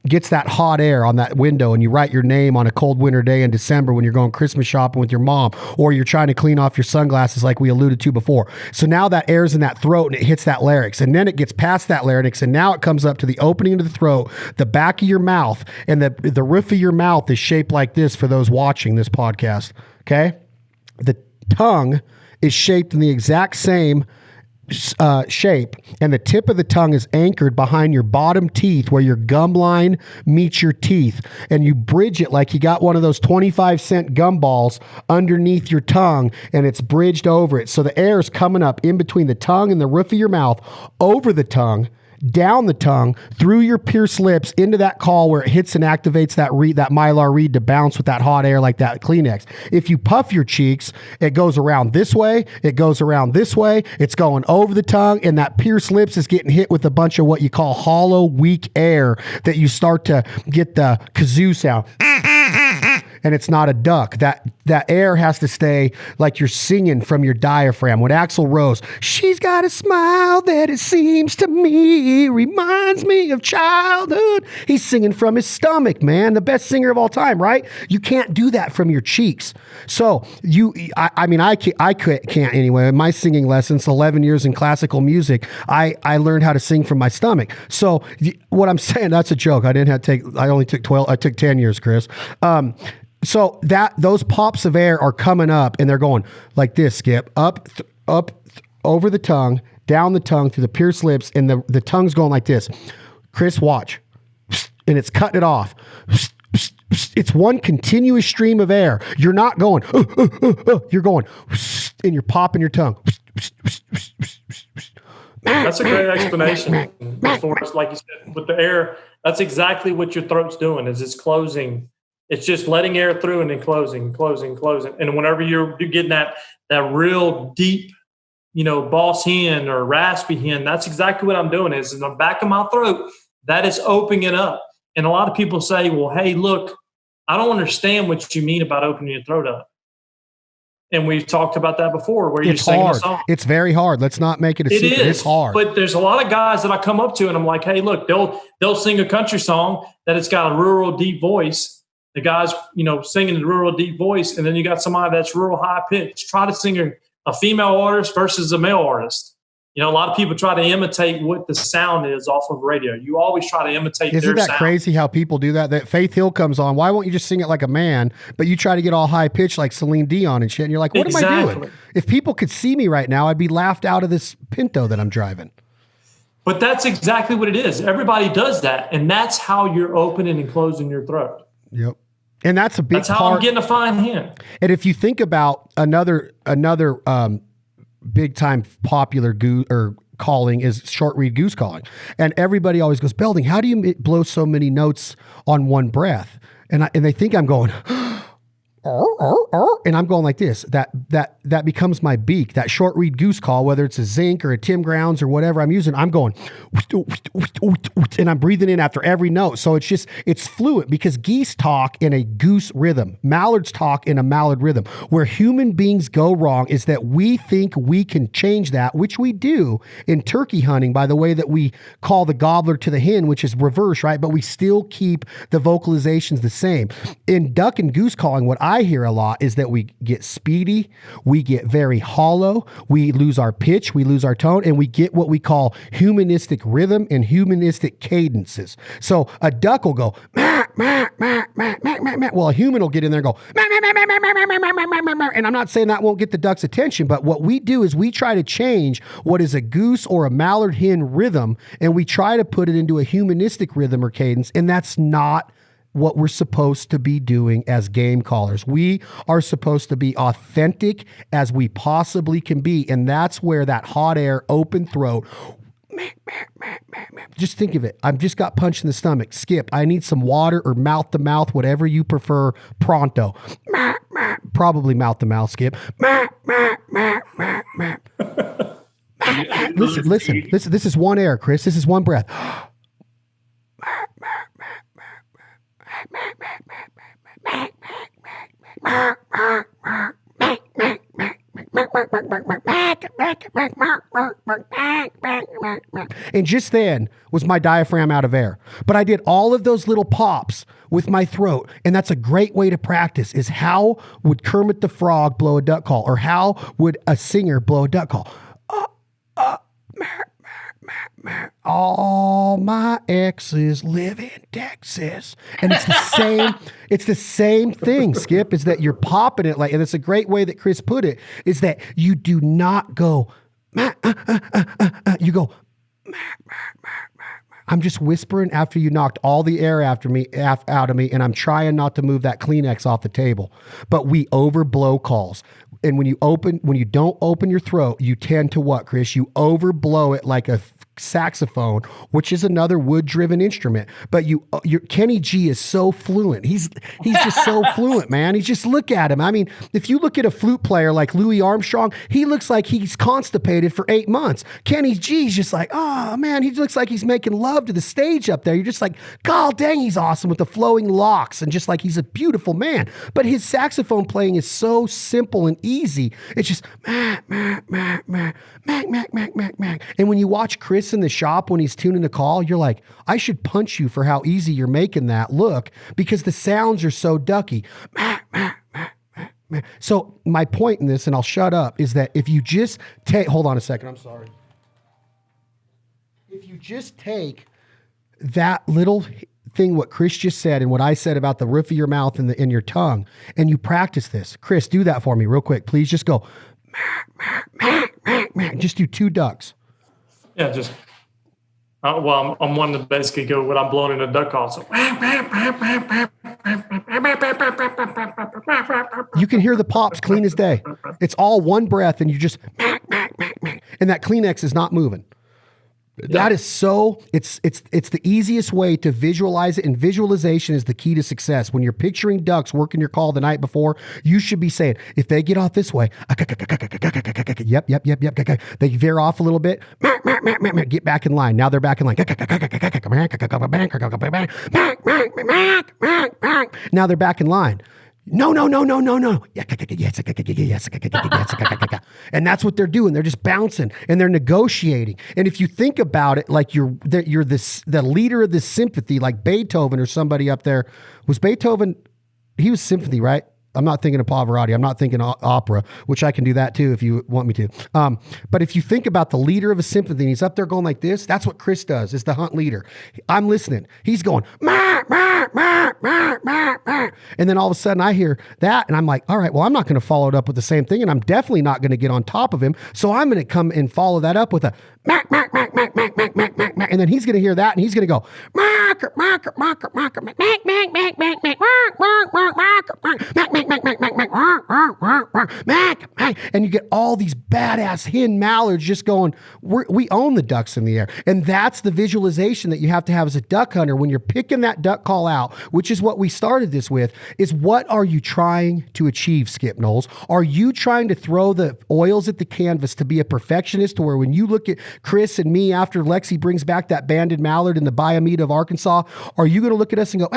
gets that hot air on that window, and you write your name on a cold winter day in December when you're going Christmas shopping with your mom, or you're trying to clean off your sunglasses like we alluded to before. So now that air's in that throat and it hits that larynx, and then it gets past that larynx, and now it comes up to the opening of the throat, the back of your mouth, and the roof of your mouth is shaped like this for those watching this podcast, okay? The tongue is shaped in the exact same shape, and the tip of the tongue is anchored behind your bottom teeth where your gum line meets your teeth, and you bridge it like you got one of those 25-cent gum balls underneath your tongue, and it's bridged over it. So the air is coming up in between the tongue and the roof of your mouth, over the tongue, down the tongue, through your pierced lips, into that call where it hits and activates that mylar reed to bounce with that hot air like that Kleenex. If you puff your cheeks, it goes around this way, it goes around this way, it's going over the tongue, and that pierced lips is getting hit with a bunch of what you call hollow, weak air that you start to get the kazoo sound. And it's not a duck. That air has to stay like you're singing from your diaphragm. When Axl Rose, she's got a smile that it seems to me reminds me of childhood. He's singing from his stomach, man. The best singer of all time, right? You can't do that from your cheeks. So I can't anyway. In my singing lessons, 11 years in classical music, I learned how to sing from my stomach. So what I'm saying, that's a joke. I took 10 years, Chris. So those pops of air are coming up, and they're going like this, Skip, up, over the tongue, down the tongue, through the pierced lips, and the tongue's going like this. Chris, watch. And it's cutting it off. It's one continuous stream of air. You're not going, you're going, and you're popping your tongue. That's a great explanation. Before, like you said, with the air, that's exactly what your throat's doing, is it's closing. It's just letting air through and then closing. And whenever you're getting that real deep, boss hen or raspy hen, that's exactly what I'm doing, is in the back of my throat, that is opening it up. And a lot of people say, well, hey, look, I don't understand what you mean about opening your throat up. And we've talked about that before, where you're singing a song. It's very hard. Let's not make it a secret. It's hard. But there's a lot of guys that I come up to and I'm like, hey, look, they'll sing a country song that it's got a rural deep voice. The guy's, singing a rural deep voice, and then you got somebody that's rural high pitch. Try to sing a female artist versus a male artist. A lot of people try to imitate what the sound is off of radio. You always try to imitate their sound. Isn't that crazy how people do that? That Faith Hill comes on. Why won't you just sing it like a man, but you try to get all high pitched like Celine Dion and shit? And you're like, what am I doing? If people could see me right now, I'd be laughed out of this Pinto that I'm driving. But that's exactly what it is. Everybody does that, and that's how you're opening and closing your throat. Yep. And that's a big That's how I'm getting a fine hen. And if you think about another big time popular goose or calling is short reed goose calling. And everybody always goes, Belding, how do you blow so many notes on one breath? And they think I'm going, and I'm going like this. That becomes my beak. That short reed goose call, whether it's a zinc or a Tim Grounds or whatever I'm using, I'm going, and I'm breathing in after every note. So it's fluid, because geese talk in a goose rhythm. Mallards talk in a mallard rhythm. Where human beings go wrong is that we think we can change that, which we do in turkey hunting by the way that we call the gobbler to the hen, which is reverse, right? But we still keep the vocalizations the same. In duck and goose calling, what I hear a lot is that we get speedy, we get very hollow, we lose our pitch, we lose our tone, and we get what we call humanistic rhythm and humanistic cadences. So a duck will go, mah, mah, mah, mah, mah, mah, mah. Well, a human will get in there and go, mah, mah, mah, mah, mah, mah, mah, mah, mah, mah. And I'm not saying that won't get the duck's attention, but what we do is we try to change what is a goose or a mallard hen rhythm, and we try to put it into a humanistic rhythm or cadence, and that's not what we're supposed to be doing as game callers. We are supposed to be authentic as we possibly can be. And that's where that hot air, open throat, just think of it. I've just got punched in the stomach. Skip, I need some water or mouth to mouth, whatever you prefer. Pronto. Probably mouth to mouth, Skip. Listen. This is one air, Chris. This is one breath. And just then was my diaphragm out of air. But I did all of those little pops with my throat. And that's a great way to practice, is how would Kermit the Frog blow a duck call? Or how would a singer blow a duck call? All my exes live in Texas. And it's the same thing, Skip, is that you're popping it like, and it's a great way that Chris put it, is that you do not go, you go, I'm just whispering after you knocked all the air out of me, and I'm trying not to move that Kleenex off the table. But we overblow calls. And when you don't open your throat, you tend to what, Chris? You overblow it like a saxophone, which is another wood-driven instrument. But Kenny G is so fluent. He's just so fluent, man. He's just, look at him. I mean, if you look at a flute player like Louis Armstrong, he looks like he's constipated for 8 months. Kenny G's just like, oh man, he looks like he's making love to the stage up there. You're just like, God dang, he's awesome with the flowing locks, and just like he's a beautiful man. But his saxophone playing is so simple and easy. It's just mac, mac, mac, mac, mac, mac, mac, mac, mac. And when you watch Chris in the shop when he's tuning a call, you're like, I should punch you for how easy you're making that look, because the sounds are so ducky. So my point in this, and I'll shut up, is that if you just take, hold on a second, I'm sorry. If you just take that little thing, what Chris just said and what I said about the roof of your mouth and in your tongue, and you practice this. Chris, do that for me real quick. Please just go, just do 2 ducks. Yeah, just, well, I'm wanting to basically go what I'm blowing in a duck call. So you can hear the pops clean as day. It's all one breath, and you just, and that Kleenex is not moving. That is so, it's the easiest way to visualize it, and visualization is the key to success. When you're picturing ducks working your call the night before, you should be saying, if they get off this way, yep, they veer off a little bit, get back in line. Now they're back in line. Now they're back in line. No. Yes. And that's what they're doing. They're just bouncing and they're negotiating. And if you think about it, like you're the leader of this symphony, like Beethoven or somebody up there. Was Beethoven? He was symphony, right? I'm not thinking of Pavarotti. I'm not thinking opera, which I can do that too if you want me to. But if you think about the leader of a symphony, and he's up there going like this. That's what Chris does, is the hunt leader. I'm listening. He's going, mah, mah, mah, mah, mah, mah. And then all of a sudden I hear that, and I'm like, all right, well, I'm not going to follow it up with the same thing, and I'm definitely not going to get on top of him. So I'm going to come and follow that up with a mac, mac, mac, mac, mac, mac, mac, mac, mac. And then he's going to hear that, and he's going to go, mac, mac, mac, mac, mac, mac, mac, mac, mac, mac, mac, mac, mac, mac, and you get all these badass hen mallards just going, we own the ducks in the air. And that's the visualization that you have to have as a duck hunter when you're picking that duck call out, which is what we started this with, is what are you trying to achieve, Skip Knowles? Are you trying to throw the oils at the canvas to be a perfectionist, to where when you look at Chris and me after Lexi brings back that banded mallard in the Biomede of Arkansas, are you going to look at us and go,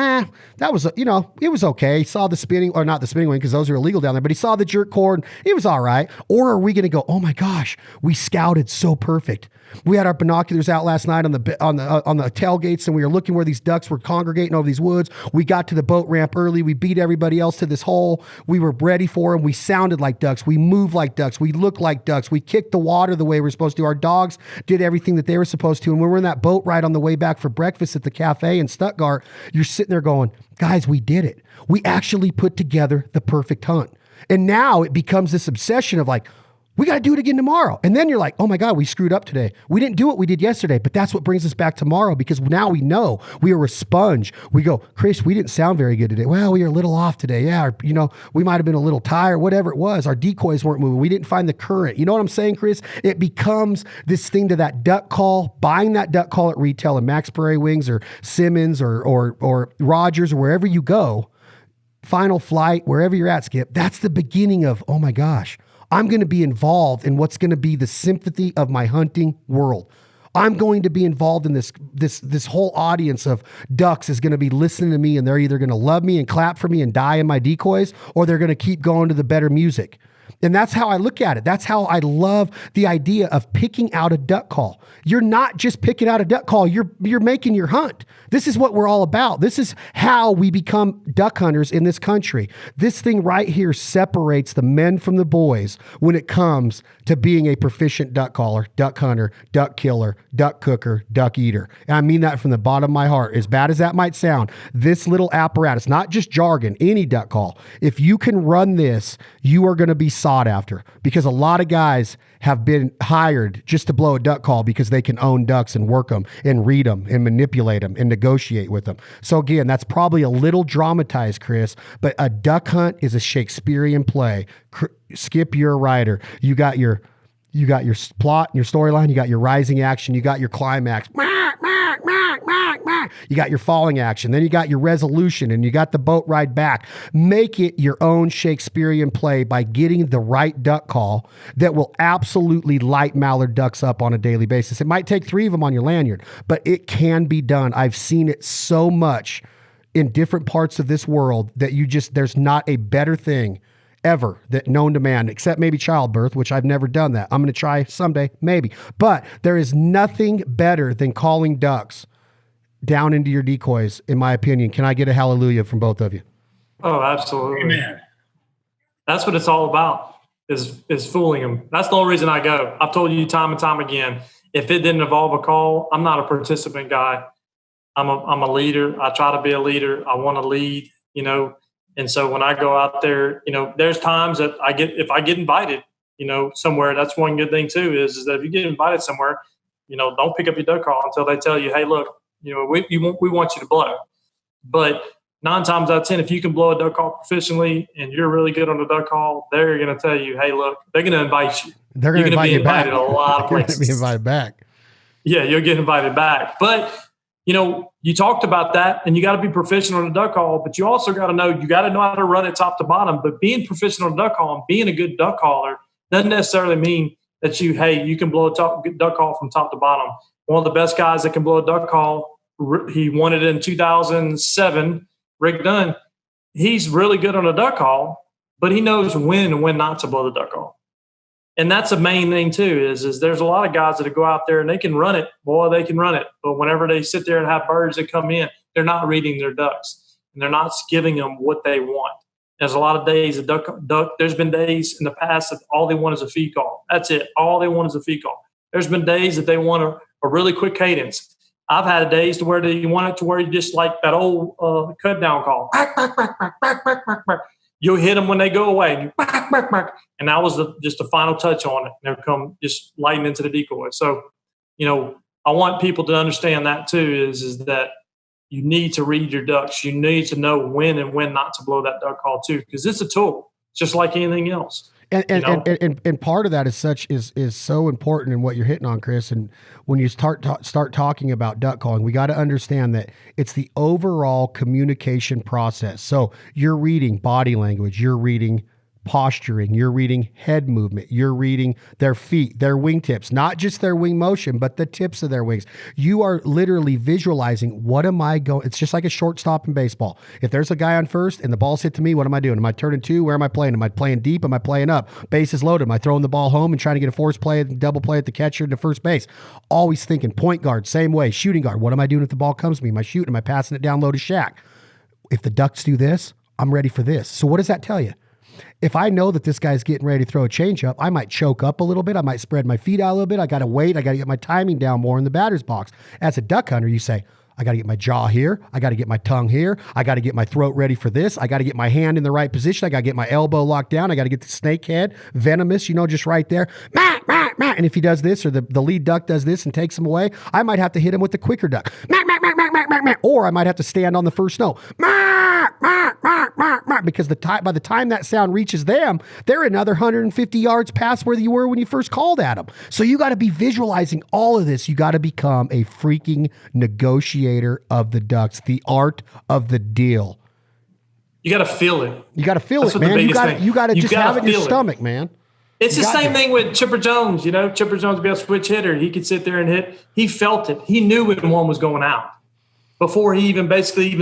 that was, it was okay. He saw the spinning, or not the spinning wing because those are illegal down there, but he saw the jerk cord. It was all right. Or are we going to go, oh my gosh, we scouted so perfect. We had our binoculars out last night on the tailgates, and we were looking where these ducks were congregating over these woods. We got to the boat ramp early. We beat everybody else to this hole. We were ready for them. We sounded like ducks. We moved like ducks. We looked like ducks. We kicked the water the way we're supposed to. Our dogs did everything that they were supposed to. And when we're in that boat ride on the way back for breakfast at the cafe in Stuttgart, you're sitting there going, guys, we did it. We actually put together the perfect hunt. And now it becomes this obsession of like, We got to do it again tomorrow. And then you're like, oh my God, we screwed up today. We didn't do what we did yesterday, but that's what brings us back tomorrow, because now we know. We are a sponge. We go, Chris, we didn't sound very good today. Well, we were a little off today. Yeah. Or, we might've been a little tired, whatever it was. Our decoys weren't moving. We didn't find the current. You know what I'm saying, Chris? It becomes this thing to that duck call, buying that duck call at retail at Max Prairie Wings or Simmons or Rogers or wherever you go, Final Flight, wherever you're at, Skip. That's the beginning of, oh my gosh, I'm going to be involved in what's going to be the sympathy of my hunting world. I'm going to be involved in this whole audience of ducks is going to be listening to me, and they're either going to love me and clap for me and die in my decoys, or they're going to keep going to the better music. And that's how I look at it. That's how I love the idea of picking out a duck call. You're not just picking out a duck call. You're making your hunt. This is what we're all about. This is how we become duck hunters in this country. This thing right here separates the men from the boys when it comes to being a proficient duck caller, duck hunter, duck killer, duck cooker, duck eater. And I mean that from the bottom of my heart. As bad as that might sound, this little apparatus, not just jargon, any duck call, if you can run this, you are going to be sought after, because a lot of guys have been hired just to blow a duck call because they can own ducks and work them and read them and manipulate them and negotiate with them. So again, that's probably a little dramatized, Chris, but a duck hunt is a Shakespearean play. Skip, you're a writer. You got your plot and your storyline. You got your rising action. You got your climax. You got your falling action. Then you got your resolution, and you got the boat ride back. Make it your own Shakespearean play by getting the right duck call that will absolutely light mallard ducks up on a daily basis. It might take 3 of them on your lanyard, but it can be done. I've seen it so much in different parts of this world that there's not a better thing ever that known to man, except maybe childbirth, which I've never done that. I'm going to try someday, maybe. But there is nothing better than calling ducks down into your decoys, in my opinion. Can I get a hallelujah from both of you? Oh, absolutely. Amen. That's what it's all about, is fooling them. That's the only reason I go. I've told you time and time again, if it didn't involve a call, I'm not a participant guy. I'm a leader. I try to be a leader. I want to lead, And so when I go out there, there's times that if I get invited, somewhere, that's one good thing too, is that if you get invited somewhere, don't pick up your duck call until they tell you, hey, look, we want you to blow. But 9 times out of 10, if you can blow a duck call proficiently and you're really good on the duck call, they're going to tell you, hey, look, they're going to invite you. They're going to invite you back. A lot of places. You're going to be invited back. Yeah, you'll get invited back. But you talked about that, and you got to be proficient on a duck call, but you also got to know how to run it top to bottom. But being proficient on a duck call and being a good duck caller doesn't necessarily mean that you can blow a duck call from top to bottom. One of the best guys that can blow a duck call, he won it in 2007, Rick Dunn. He's really good on a duck call, but he knows when and when not to blow the duck call. And that's the main thing too, is there's a lot of guys that go out there and they can run it. Boy, they can run it. But whenever they sit there and have birds that come in, they're not reading their ducks, and they're not giving them what they want. There's a lot of days there's been days in the past that all they want is a feed call. That's it. All they want is a feed call. There's been days that they want a really quick cadence. I've had days to where you want it to where you just like that old cut down call. You'll hit them when they go away. And and that was just the final touch on it. They'll come just lighting into the decoy. So, I want people to understand that too, is that you need to read your ducks. You need to know when and when not to blow that duck call too, because it's a tool, just like anything else. And part of that is so important in what you're hitting on, Chris. And when you start talking about duck calling, we got to understand that it's the overall communication process. So you're reading body language, you're reading posturing, you're reading head movement, you're reading their feet, their wingtips, not just their wing motion, but the tips of their wings. You are literally visualizing, what am I going? It's just like a shortstop in baseball. If there's a guy on first and the ball's hit to me, what am I doing? Am I turning 2? Where am I playing? Am I playing deep? Am I playing up? Base is loaded. Am I throwing the ball home and trying to get a force play, double play at the catcher to first base? Always thinking point guard, same way. Shooting guard, what am I doing if the ball comes to me? Am I shooting? Am I passing it down low to Shaq? If the Ducks do this, I'm ready for this. So what does that tell you? If I know that this guy's getting ready to throw a changeup, I might choke up a little bit. I might spread my feet out a little bit. I got to wait. I got to get my timing down more in the batter's box. As a duck hunter, you say, I got to get my jaw here. I got to get my tongue here. I got to get my throat ready for this. I got to get my hand in the right position. I got to get my elbow locked down. I got to get the snake head, venomous, just right there. And if he does this, or the lead duck does this and takes him away, I might have to hit him with the quicker duck. Or I might have to stand on the first note. Because by the time that sound reaches them, they're another 150 yards past where you were when you first called at them. So you got to be visualizing all of this. You got to become a freaking negotiator of the ducks, the art of the deal. You got to feel it. You got to feel it, man. You got to just have it in your stomach, man. It's the same thing with Chipper Jones. Chipper Jones be a switch hitter. He could sit there and hit. He felt it. He knew when one was going out before he even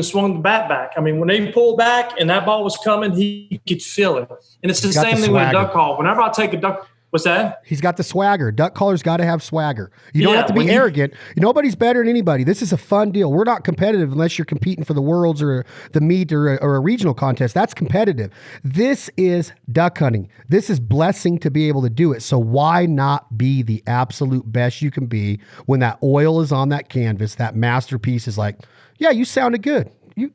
swung the bat back. I mean, when they pulled back and that ball was coming, he could feel it. And it's the same thing with a duck call. Whenever I take a duck, what's that? He's got the swagger. Duck callers got to have swagger. You don't have to be arrogant. Nobody's better than anybody. This is a fun deal. We're not competitive unless you're competing for the worlds or the meet or a regional contest. That's competitive. This is duck hunting. This is blessing to be able to do it. So why not be the absolute best you can be when that oil is on that canvas, that masterpiece is like, yeah, you sounded good. I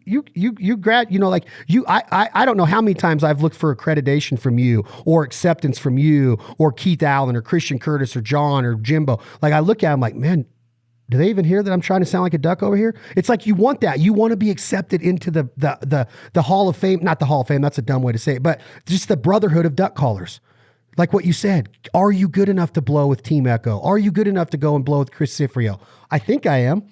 don't know how many times I've looked for accreditation from you or acceptance from you or Keith Allen or Christian Curtis or John or Jimbo. Like I look at them like, man, do they even hear that I'm trying to sound like a duck over here? It's like you want that. You want to be accepted into the Hall of Fame, not the Hall of Fame, that's a dumb way to say it, but just the brotherhood of duck callers. Like what you said, are you good enough to blow with Team Echo? Are you good enough to go and blow with Chris Cifreo? I think I am.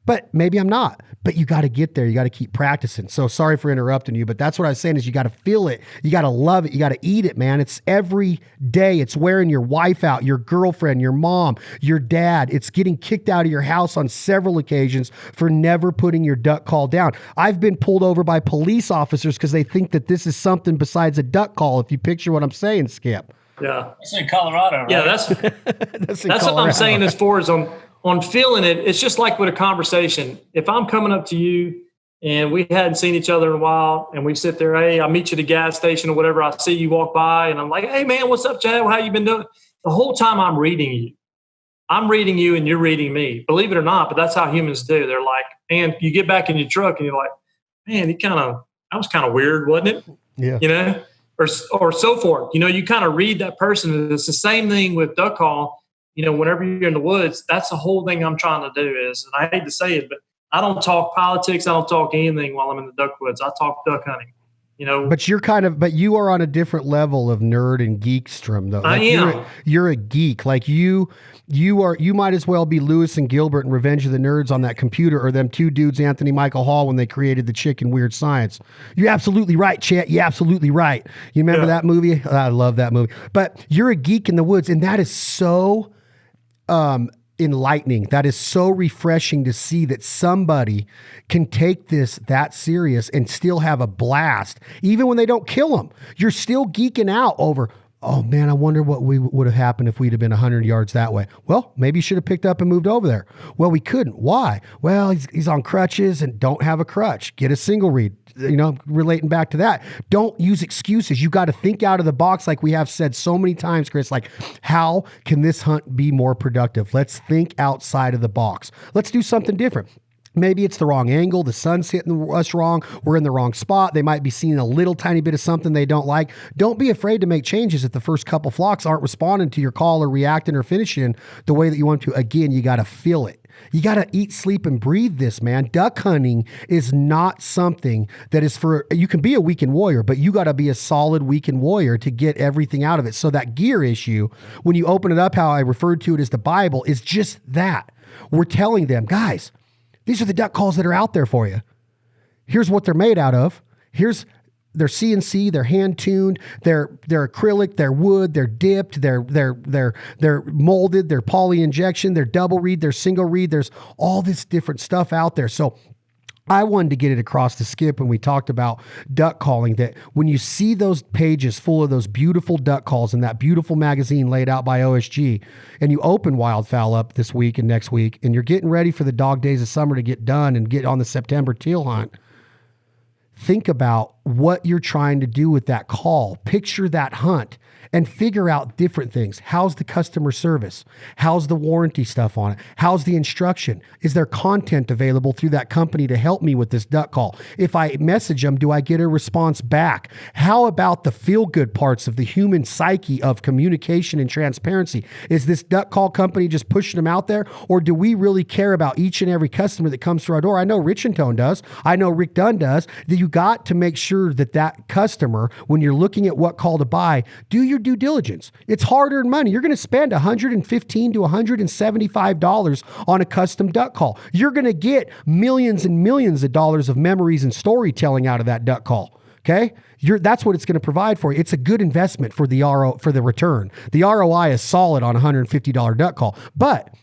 But maybe I'm not. But you got to get there. You got to keep practicing. So sorry for interrupting you, but that's what I was saying is you got to feel it. You got to love it. You got to eat it, man. It's every day. It's wearing your wife out, your girlfriend, your mom, your dad. It's getting kicked out of your house on several occasions for never putting your duck call down. I've been pulled over by police officers because they think that this is something besides a duck call, if you picture what I'm saying, Skip. Yeah. That's in Colorado, right? Yeah, that's what I'm saying as far as on feeling it. It's just like with a conversation. If I'm coming up to you and we hadn't seen each other in a while and we sit there, hey, I meet you at the gas station or whatever. I see you walk by and I'm like, hey man, what's up, Chad? How you been doing? The whole time I'm reading you. I'm reading you and you're reading me. Believe it or not, but that's how humans do. They're like, and you get back in your truck and you're like, man, that was kind of weird, wasn't it? Yeah. Or so forth. You kind of read that person. It's the same thing with duck call. Whenever you're in the woods, that's the whole thing I'm trying to do is, and I hate to say it, but I don't talk politics. I don't talk anything while I'm in the duck woods. I talk duck hunting, But you are on a different level of nerd and geekstrom though. Like I am. You're a geek. Like you might as well be Lewis and Gilbert in Revenge of the Nerds on that computer or them two dudes, Anthony Michael Hall, when they created the chick in Weird Science. You're absolutely right, Chet. You're absolutely right. You remember that movie? I love that movie. But you're a geek in the woods, and that is so enlightening. That is so refreshing to see that somebody can take this that serious and still have a blast. Even when they don't kill them, you're still geeking out over, oh man, I wonder what would have happened if we'd have been 100 yards that way. Well, maybe you should have picked up and moved over there. Well, we couldn't. Why? Well, he's on crutches and don't have a crutch. Get a single read. Relating back to that, don't use excuses. You got to think out of the box, like we have said so many times, Chris. Like, how can this hunt be more productive? Let's think outside of the box. Let's do something different. Maybe it's the wrong angle. The sun's hitting us wrong. We're in the wrong spot. They might be seeing a little tiny bit of something they don't like. Don't be afraid to make changes if the first couple flocks aren't responding to your call or reacting or finishing the way that you want to. Again, you got to feel it. You got to eat, sleep, and breathe this, man. Duck hunting is not something that is you can be a weekend warrior, but you got to be a solid weekend warrior to get everything out of it. So that gear issue, when you open it up, how I referred to it as the Bible, is just that. We're telling them, guys, these are the duck calls that are out there for you. Here's what they're made out of. Here's their CNC, they're hand tuned, they're acrylic, they're wood, they're dipped, they're molded, they're poly injection, they're double reed, they're single reed. There's all this different stuff out there. So I wanted to get it across to Skip when we talked about duck calling, that when you see those pages full of those beautiful duck calls in that beautiful magazine laid out by OSG, and you open Wildfowl up this week and next week, and you're getting ready for the dog days of summer to get done and get on the September teal hunt, think about what you're trying to do with that call. Picture that hunt and figure out different things. How's the customer service? How's the warranty stuff on it? How's the instruction? Is there content available through that company to help me with this duck call? If I message them, do I get a response back? How about the feel-good parts of the human psyche of communication and transparency? Is this duck call company just pushing them out there? Or do we really care about each and every customer that comes through our door? I know Rich and Tone does. I know Rick Dunn does. That you got to make sure that that customer, when you're looking at what call to buy, do your due diligence. It's hard-earned money. You're going to spend $115 to $175 on a custom duck call. You're going to get millions and millions of dollars of memories and storytelling out of that duck call. Okay? That's what it's going to provide for you. It's a good investment for the return. The ROI is solid on a $150 duck call. But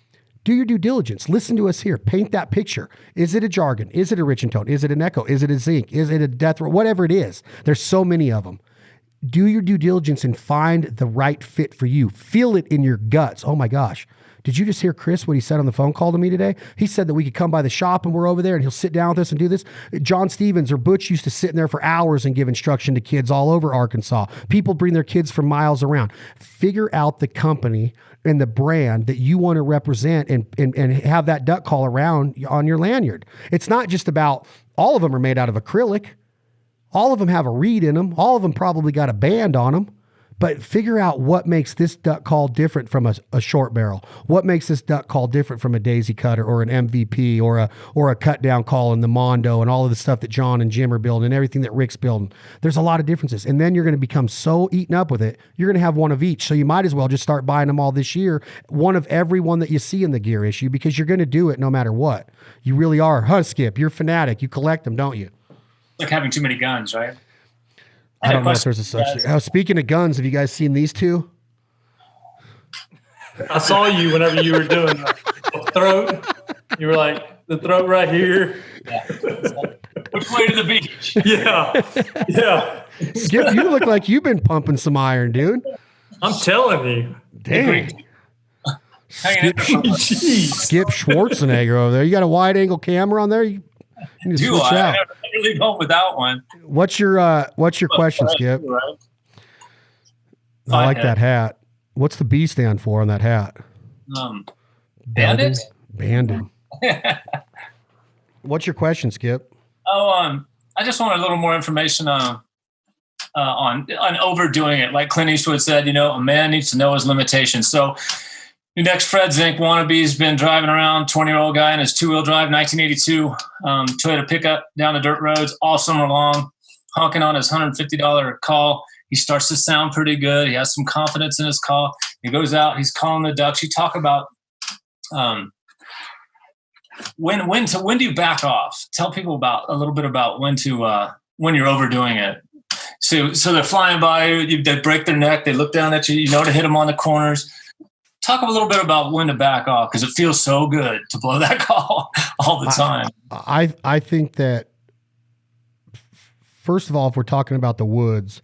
do your due diligence. Listen to us here. Paint that picture. Is it a Jargon? Is it a Rich and Tone? Is it an Echo? Is it a Zinc? Is it a Death Row? Whatever it is. There's so many of them. Do your due diligence and find the right fit for you. Feel it in your guts. Oh my gosh. Did you just hear Chris, what he said on the phone call to me today? He said that we could come by the shop and we're over there and he'll sit down with us and do this. John Stevens or Butch used to sit in there for hours and give instruction to kids all over Arkansas. People bring their kids from miles around. Figure out the company and the brand that you want to represent and have that duck call around on your lanyard. It's not just about, all of them are made out of acrylic. All of them have a reed in them. All of them probably got a band on them. But figure out what makes this duck call different from a short barrel. What makes this duck call different from a daisy cutter or an MVP or a cut down call in the Mondo and all of the stuff that John and Jim are building and everything that Rick's building. There's a lot of differences. And then you're going to become so eaten up with it, you're going to have one of each. So you might as well just start buying them all this year, one of every one that you see in the gear issue, because you're going to do it no matter what. You really are. Huh, Skip, you're a fanatic. You collect them, don't you? Like having too many guns, right? I don't know if there's a such thing. Speaking of guns, have you guys seen these two? I saw you whenever you were doing the throat. You were like, the throat right here. Yeah. Which way to the beach? Yeah. Yeah. Skip, you look like you've been pumping some iron, dude. I'm telling you. Dang. Skip Schwarzenegger over there. You got a wide angle camera on there? You need to switch out. I really don't without one. What's your question, Skip? Right? I like that hat. What's the B stand for on that hat? Bandit? Bandit. What's your question, Skip? I just want a little more information on overdoing it. Like Clint Eastwood said, a man needs to know his limitations. So your next Fred Zink wannabe's been driving around, 20-year-old guy in his two-wheel drive, 1982 Toyota pickup down the dirt roads all summer long, honking on his $150 call. He starts to sound pretty good. He has some confidence in his call. He goes out. He's calling the ducks. You talk about when do you back off? Tell people a little bit about when you're overdoing it. So they're flying by you. They break their neck. They look down at you. To hit them on the corners. Talk a little bit about when to back off, because it feels so good to blow that call all the time. I think that, first of all, if we're talking about the woods,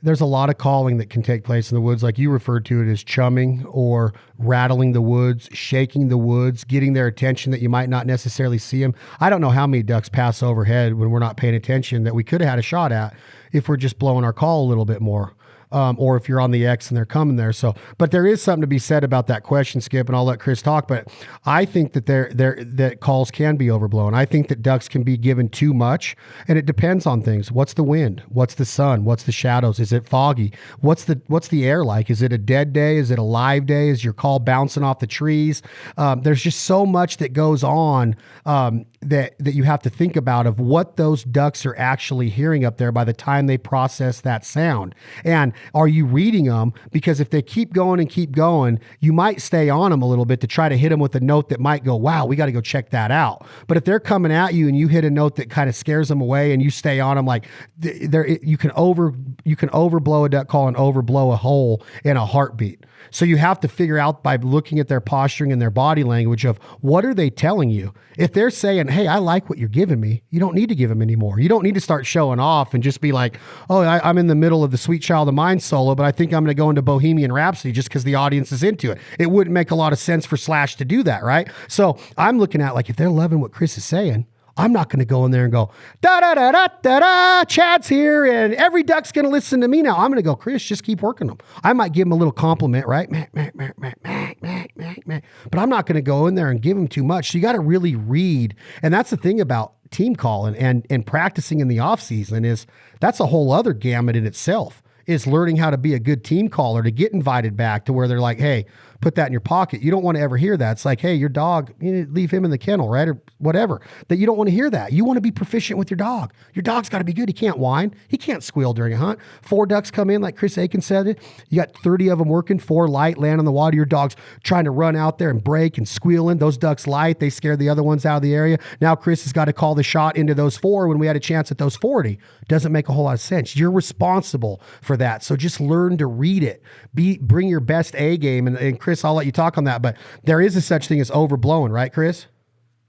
there's a lot of calling that can take place in the woods. Like you referred to it as chumming or rattling the woods, shaking the woods, getting their attention that you might not necessarily see them. I don't know how many ducks pass overhead when we're not paying attention that we could have had a shot at if we're just blowing our call a little bit more. Or if you're on the X and they're coming there. So, but there is something to be said about that question, Skip, and I'll let Chris talk. But I think that that calls can be overblown. I think that ducks can be given too much, and it depends on things. What's the wind? What's the sun? What's the shadows? Is it foggy? What's the air like? Is it a dead day? Is it a live day? Is your call bouncing off the trees? There's just so much that goes on that you have to think about of what those ducks are actually hearing up there by the time they process that sound. And are you reading them? Because if they keep going, you might stay on them a little bit to try to hit them with a note that might go, wow, we got to go check that out. But if they're coming at you and you hit a note that kind of scares them away and you stay on them, like you can overblow a duck call and overblow a hole in a heartbeat. So you have to figure out by looking at their posturing and their body language of what are they telling you? If they're saying, hey, I like what you're giving me, you don't need to give them anymore. You don't need to start showing off and just be like, oh, I'm in the middle of the Sweet Child of Mine solo, but I think I'm going to go into Bohemian Rhapsody just because the audience is into it. It wouldn't make a lot of sense for Slash to do that, right? So I'm looking at like, if they're loving what Chris is saying, I'm not going to go in there and go, da-da-da-da-da-da, Chad's here, and every duck's going to listen to me now. I'm going to go, Chris, just keep working them. I might give him a little compliment, right? But I'm not going to go in there and give him too much. So you got to really read. And that's the thing about team calling and practicing in the off season is that's a whole other gamut in itself, is learning how to be a good team caller, to get invited back to where they're like, hey, put that in your pocket. You don't want to ever hear that. It's like, hey, your dog, you leave him in the kennel, right? Or whatever. That you don't want to hear that. You want to be proficient with your dog. Your dog's got to be good. He can't whine. He can't squeal during a hunt. 4 ducks come in, like Chris Aiken said it. You got 30 of them working, 4 light, land on the water. Your dog's trying to run out there and break and squealing. Those ducks light. They scare the other ones out of the area. Now Chris has got to call the shot into those 4 when we had a chance at those 40. Doesn't make a whole lot of sense. You're responsible for that. So just learn to read it. Bring your best A game. And Chris, I'll let you talk on that, but there is a such thing as overblowing, right, Chris?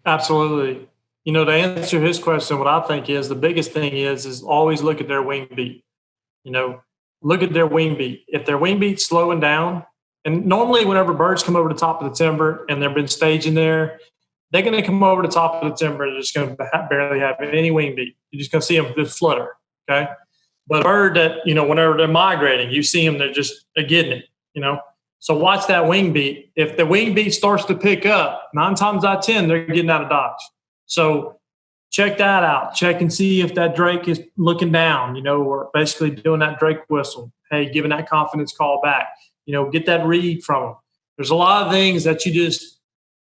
Absolutely. To answer his question, what I think is the biggest thing is always look at their wing beat. Look at their wing beat. If their wing beat's slowing down, and normally whenever birds come over the top of the timber and they've been staging there, they're going to come over the top of the timber. They're just going to barely have any wing beat. You're just going to see them just flutter. Okay. But a bird that, whenever they're migrating, you see them, they're getting it, So watch that wing beat. If the wing beat starts to pick up, 9 times out of 10, they're getting out of dodge. So check that out. Check and see if that drake is looking down, or basically doing that drake whistle. Hey, giving that confidence call back. Get that read from them. There's a lot of things that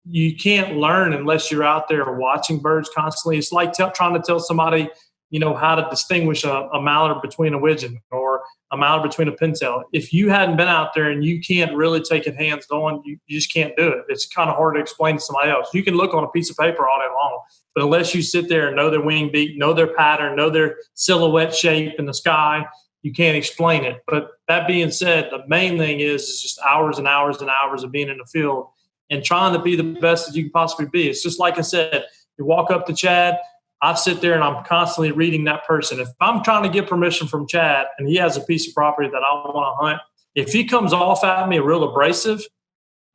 you can't learn unless you're out there watching birds constantly. It's like trying to tell somebody, how to distinguish a mallard between a widgeon or a mallard between a pintail. If you hadn't been out there and you can't really take it hands on, you just can't do it. It's kind of hard to explain to somebody else. You can look on a piece of paper all day long, but unless you sit there and know their wing beat, know their pattern, know their silhouette shape in the sky, you can't explain it. But that being said, the main thing is just hours and hours and hours of being in the field and trying to be the best that you can possibly be. It's just like I said, you walk up to Chad, I sit there and I'm constantly reading that person. If I'm trying to get permission from Chad and he has a piece of property that I want to hunt, if he comes off at me real abrasive,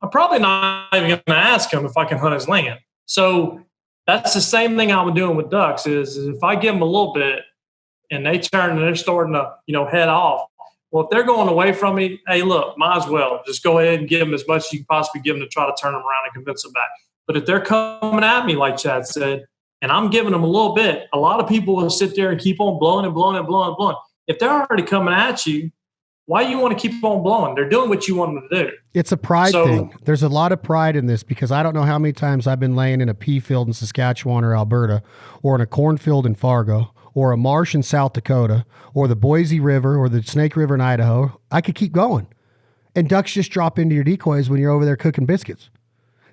I'm probably not even going to ask him if I can hunt his land. So that's the same thing I'm doing with ducks is if I give them a little bit and they turn and they're starting to, head off. Well, if they're going away from me, hey, look, might as well just go ahead and give them as much as you can possibly give them to try to turn them around and convince them back. But if they're coming at me, like Chad said, and I'm giving them a little bit, a lot of people will sit there and keep on blowing and blowing and blowing and blowing. If they're already coming at you, why do you want to keep on blowing? They're doing what you want them to do. It's a pride thing. There's a lot of pride in this because I don't know how many times I've been laying in a pea field in Saskatchewan or Alberta or in a cornfield in Fargo or a marsh in South Dakota or the Boise River or the Snake River in Idaho. I could keep going. And ducks just drop into your decoys when you're over there cooking biscuits.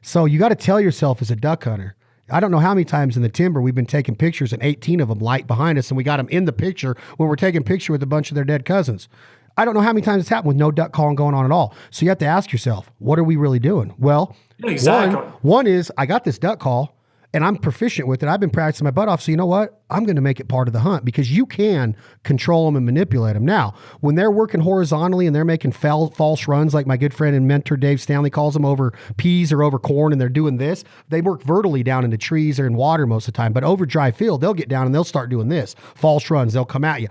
So you got to tell yourself as a duck hunter, I don't know how many times in the timber we've been taking pictures and 18 of them light behind us and we got them in the picture when we're taking a picture with a bunch of their dead cousins. I don't know how many times it's happened with no duck calling going on at all. So you have to ask yourself, what are we really doing? Well, exactly. One is I got this duck call and I'm proficient with it. I've been practicing my butt off. So you know what? I'm going to make it part of the hunt because you can control them and manipulate them. Now, when they're working horizontally and they're making false runs, like my good friend and mentor Dave Stanley calls them over peas or over corn, and they're doing this, they work vertically down into trees or in water most of the time. But over dry field, they'll get down and they'll start doing this. False runs. They'll come at you.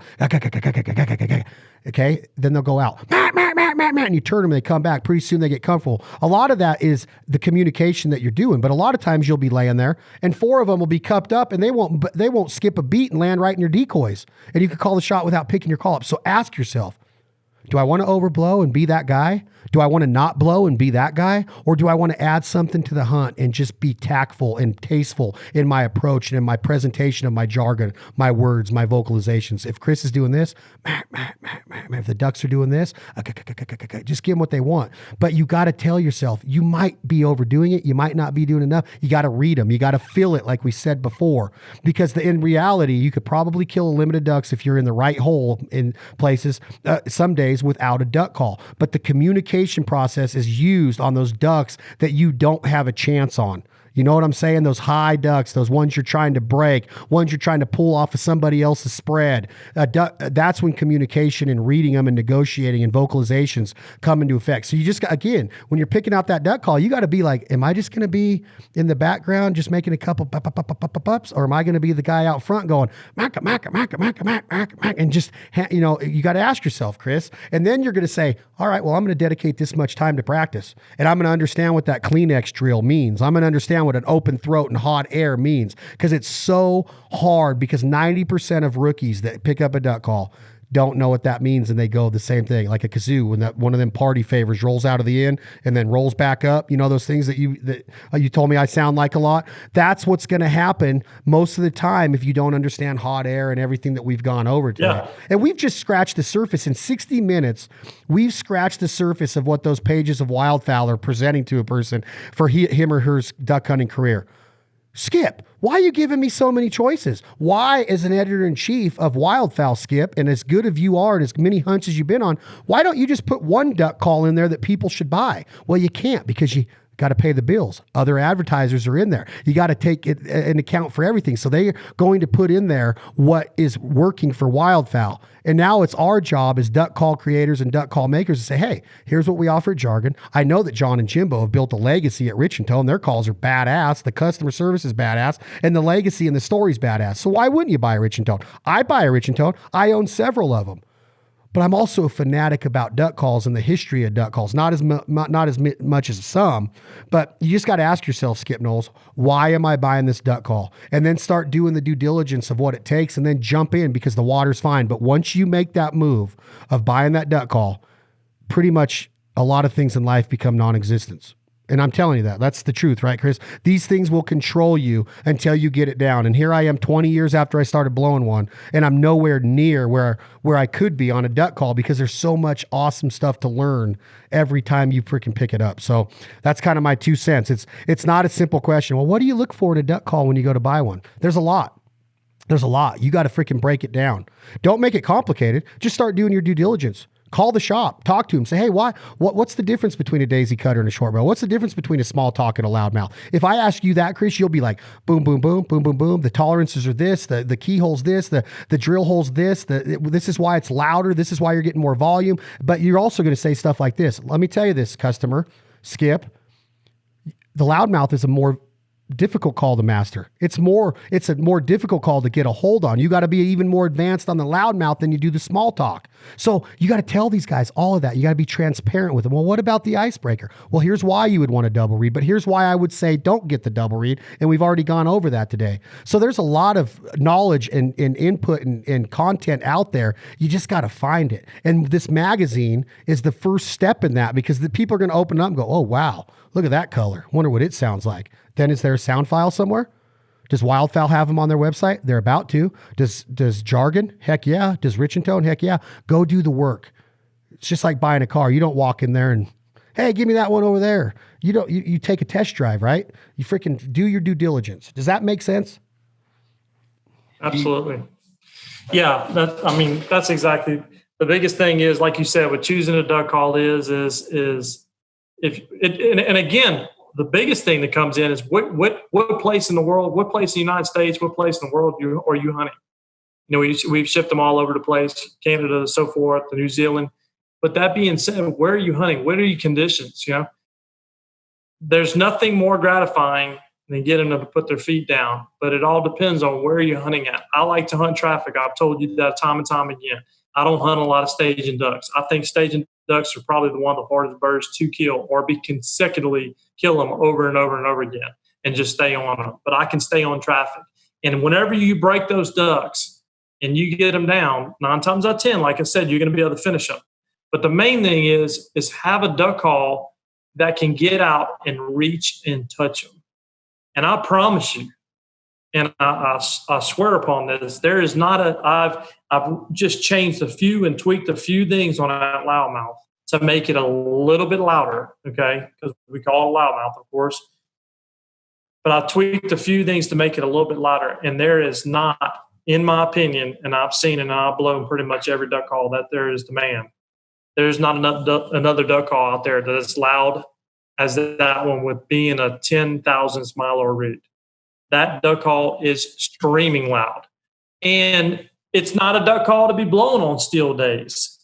Okay. Then they'll go out. And you turn them and they come back. Pretty soon they get comfortable. A lot of that is the communication that you're doing. But a lot of times you'll be laying there and 4 of them will be cupped up and they won't skip a beat and land right in your decoys. And you can call the shot without picking your call up. So ask yourself, do I want to overblow and be that guy? Do I want to not blow and be that guy? Or do I want to add something to the hunt and just be tactful and tasteful in my approach and in my presentation of my jargon, my words, my vocalizations? If Chris is doing this, if the ducks are doing this, just give them what they want. But you got to tell yourself, you might be overdoing it. You might not be doing enough. You got to read them. You got to feel it like we said before. Because in reality, you could probably kill a limit of ducks if you're in the right hole in places some days without a duck call. But the communication process is used on those ducks that you don't have a chance on. You know what I'm saying? Those high ducks, those ones you're trying to break, ones you're trying to pull off of somebody else's spread. That's when communication and reading them and negotiating and vocalizations come into effect. So you just got, again, when you're picking out that duck call, you got to be like, am I just going to be in the background just making a couple pups, or am I going to be the guy out front going macka macka macka macka macka macka, and just you got to ask yourself, Chris, and then you're going to say, all right, well, I'm going to dedicate this much time to practice, and I'm going to understand what that Kleenex drill means. I'm going to understand what an open throat and hot air means, because it's so hard, because 90% of rookies that pick up a duck call don't know what that means, and they go the same thing, like a kazoo, when that one of them party favors rolls out of the end and then rolls back up. You know those things that you told me I sound like a lot? That's what's going to happen most of the time if you don't understand hot air and everything that we've gone over today. Yeah. And we've just scratched the surface. In 60 minutes, we've scratched the surface of what those pages of Wildfowl are presenting to a person for him or her duck hunting career. Skip, why are you giving me so many choices? Why, as an editor-in-chief of Wildfowl, Skip, and as good as you are and as many hunts as you've been on, why don't you just put one duck call in there that people should buy? Well, you can't, because you got to pay the bills. Other advertisers are in there. You got to take it an account for everything. So they're going to put in there what is working for Wildfowl. And now it's our job as duck call creators and duck call makers to say, hey, here's what we offer at Jargon. I know that John and Jimbo have built a legacy at Rich-N-Tone. Their calls are badass. The customer service is badass. And the legacy and the story's badass. So why wouldn't you buy a Rich-N-Tone? I buy a Rich-N-Tone. I own several of them. But I'm also a fanatic about duck calls and the history of duck calls. Not as much as some, but you just got to ask yourself, Skip Knowles, why am I buying this duck call? And then start doing the due diligence of what it takes, and then jump in, because the water's fine. But once you make that move of buying that duck call, pretty much a lot of things in life become non-existent. And I'm telling you that. That's the truth, right, Chris? These things will control you until you get it down. And here I am 20 years after I started blowing one, and I'm nowhere near where I could be on a duck call, because there's so much awesome stuff to learn every time you freaking pick it up. So that's kind of my 2 cents. It's not a simple question. Well, what do you look for in a duck call when you go to buy one? There's a lot. There's a lot. You got to freaking break it down. Don't make it complicated. Just start doing your due diligence. Call the shop, talk to him, say, hey, what's the difference between a daisy cutter and a short barrel? What's the difference between a small talk and a loudmouth? If I ask you that, Chris, you'll be like, boom, boom, boom, boom, boom, boom. The tolerances are this, the keyhole's this, the drill hole's this, this is why it's louder. This is why you're getting more volume. But you're also going to say stuff like this. Let me tell you this, customer, Skip, the loudmouth is a more difficult call to master. It's a more difficult call to get a hold on. You got to be even more advanced on the loudmouth than you do the small talk. So you got to tell these guys all of that. You got to be transparent with them. Well, what about the icebreaker? Well, here's why you would want a double read, but here's why I would say don't get the double read. And we've already gone over that today. So there's a lot of knowledge and input and content out there. You just got to find it. And this magazine is the first step in that, because the people are going to open it up and go, oh, wow, look at that color. Wonder what it sounds like. Then is there a sound file somewhere? Does Wildfowl have them on their website? They're about to. Does Jargon? Heck yeah. Does Rich-N-Tone? Heck yeah. Go do the work. It's just like buying a car. You don't walk in there and, hey, give me that one over there. You take a test drive, right? You freaking do your due diligence. Does that make sense? Absolutely. Yeah. That's exactly the biggest thing is, like you said, with choosing a duck call is if it, and again, the biggest thing that comes in is what place in the world, what place in the United States, what place in the world are you hunting? You know, we've shipped them all over the place, Canada, so forth, to New Zealand. But that being said, where are you hunting? What are your conditions? You know, there's nothing more gratifying than getting them to put their feet down. But it all depends on where you're hunting at. I like to hunt traffic. I've told you that time and time again. I don't hunt a lot of staging ducks. I think staging ducks are probably one of the hardest birds to kill, or be consecutively kill them over and over and over again and just stay on them. But I can stay on traffic. And whenever you break those ducks and you get them down, 9 times out of 10, like I said, you're going to be able to finish them. But the main thing is have a duck call that can get out and reach and touch them. And I promise you, and I swear upon this, there is not I've just changed a few and tweaked a few things on that loudmouth to make it a little bit louder, okay? Because we call it loudmouth, of course. But I tweaked a few things to make it a little bit louder. And there is not, in my opinion, and I've seen it and I've blown pretty much every duck call, that there is demand. There's not another duck call out there that is loud as that one with being a 10,000th miler root. That duck call is screaming loud. And it's not a duck call to be blown on still days.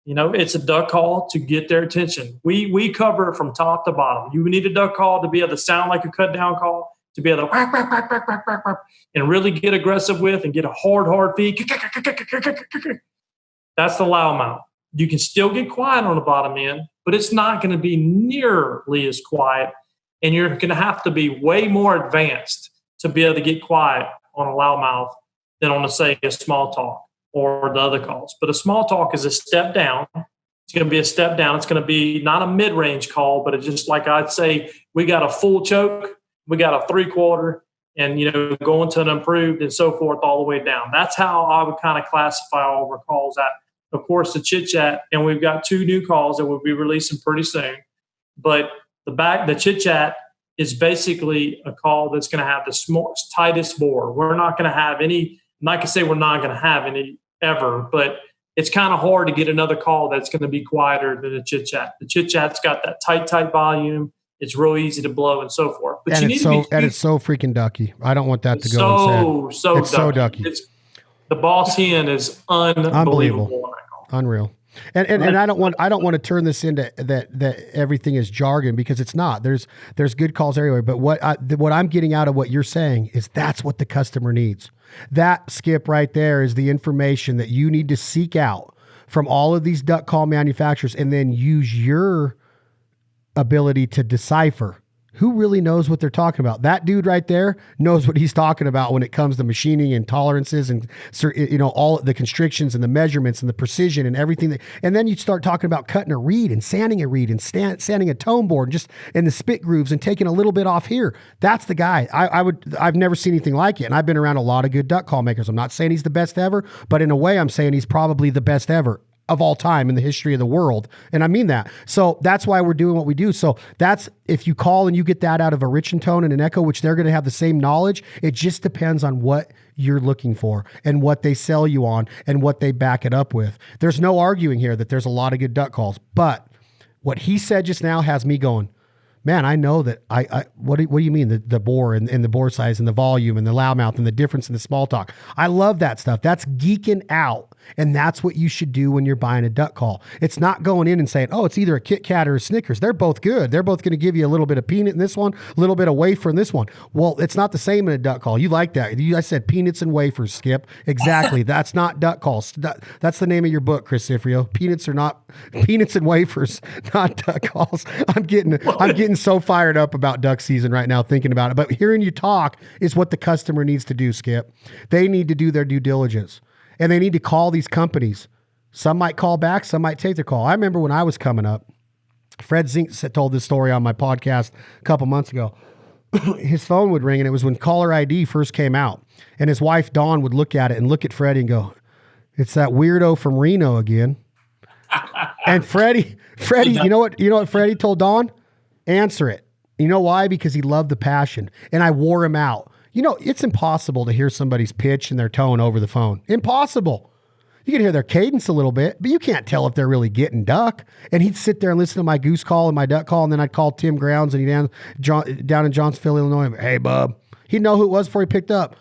It's a duck call to get their attention. We cover it from top to bottom. You need a duck call to be able to sound like a cut down call, to be able to whack, whack, whack, whack, whack, whack, whack, and really get aggressive with and get a hard feed. That's the loudmouth. You can still get quiet on the bottom end, but it's not going to be nearly as quiet. And you're going to have to be way more advanced to be able to get quiet on a loudmouth than on, say, a small talk or the other calls. But a small talk is a step down. It's going to be a step down. It's going to be not a mid-range call, but it's just like I'd say we got a full choke, we got a 3/4, and, going to an improved and so forth all the way down. That's how I would kind of classify all of our calls at. Of course, the chit-chat, and we've got 2 new calls that we'll be releasing pretty soon. But the chit-chat is basically a call that's going to have the tightest bore. We're not going to have any, I'm not going to say we're not going to have any ever, but it's kind of hard to get another call that's going to be quieter than the chit-chat. The chit-chat's got that tight volume. It's real easy to blow and so forth. But and it's so freaking ducky. I don't want that to go unsaid. It's so ducky. The boss hen is unbelievable. Unreal. And I don't want to turn this into that everything is jargon, because it's not. There's good calls everywhere. But what I'm getting out of what you're saying is that's what the customer needs. That, Skip, right there is the information that you need to seek out from all of these duck call manufacturers, and then use your ability to decipher who really knows what they're talking about. That dude right there knows what he's talking about when it comes to machining and tolerances and, all the constrictions and the measurements and the precision and everything. And then you start talking about cutting a reed and sanding a reed and sanding a tone board and just in the spit grooves and taking a little bit off here. That's the guy. I've never seen anything like it. And I've been around a lot of good duck call makers. I'm not saying he's the best ever, but in a way I'm saying he's probably the best ever of all time in the history of the world. And I mean that. So that's why we're doing what we do. So that's, if you call and you get that out of a rich and tone and an echo, which they're going to have the same knowledge, it just depends on what you're looking for and what they sell you on and what they back it up with. There's no arguing here that there's a lot of good duck calls, but what he said just now has me going, man, I know that what do you mean? The bore and the bore size and the volume and the loudmouth and the difference in the small talk. I love that stuff. That's geeking out. And that's what you should do when you're buying a duck call. It's not going in and saying, oh, it's either a Kit Kat or a Snickers. They're both good. They're both going to give you a little bit of peanut in this one, a little bit of wafer in this one. Well, it's not the same in a duck call. You like that. I said peanuts and wafers, Skip. Exactly. That's not duck calls. That's the name of your book, Chris Cifreo. Peanuts and wafers, not duck calls. I'm getting so fired up about duck season right now thinking about it. But hearing you talk is what the customer needs to do, Skip. They need to do their due diligence. And they need to call these companies. Some might call back, some might take their call. I remember when I was coming up, Fred Zink told this story on my podcast a couple months ago. His phone would ring, and it was when caller ID first came out. And his wife, Dawn, would look at it and look at Freddie and go, it's that weirdo from Reno again. And Freddie, you know what Freddie told Dawn? Answer it. You know why? Because he loved the passion. And I wore him out. It's impossible to hear somebody's pitch and their tone over the phone. Impossible. You can hear their cadence a little bit, but you can't tell if they're really getting duck. And he'd sit there and listen to my goose call and my duck call, and then I'd call Tim Grounds, and down in Johnsonville, Illinois. Hey, bub. He'd know who it was before he picked up.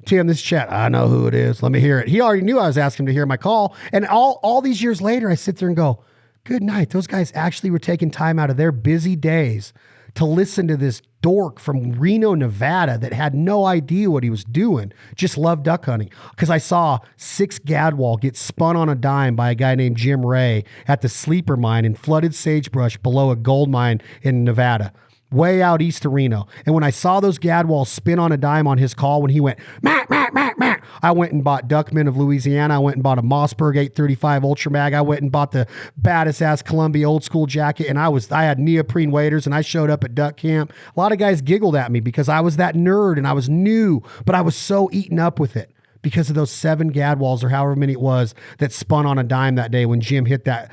Tim, this chat. I know who it is. Let me hear it. He already knew I was asking him to hear my call. And all these years later, I sit there and go, good night. Those guys actually were taking time out of their busy days to listen to this dork from Reno, Nevada that had no idea what he was doing, just loved duck hunting. Because I saw 6 gadwall get spun on a dime by a guy named Jim Ray at the Sleeper Mine in flooded sagebrush below a gold mine in Nevada, way out east of Reno. And when I saw those gadwalls spin on a dime on his call, when he went, mack, mack, mack, mack, I went and bought Duckman of Louisiana. I went and bought a Mossberg 835 Ultra Mag. I went and bought the baddest ass Columbia old school jacket. And I had neoprene waders, and I showed up at duck camp. A lot of guys giggled at me because I was that nerd and I was new, but I was so eaten up with it because of those 7 gadwalls or however many it was that spun on a dime that day when Jim hit that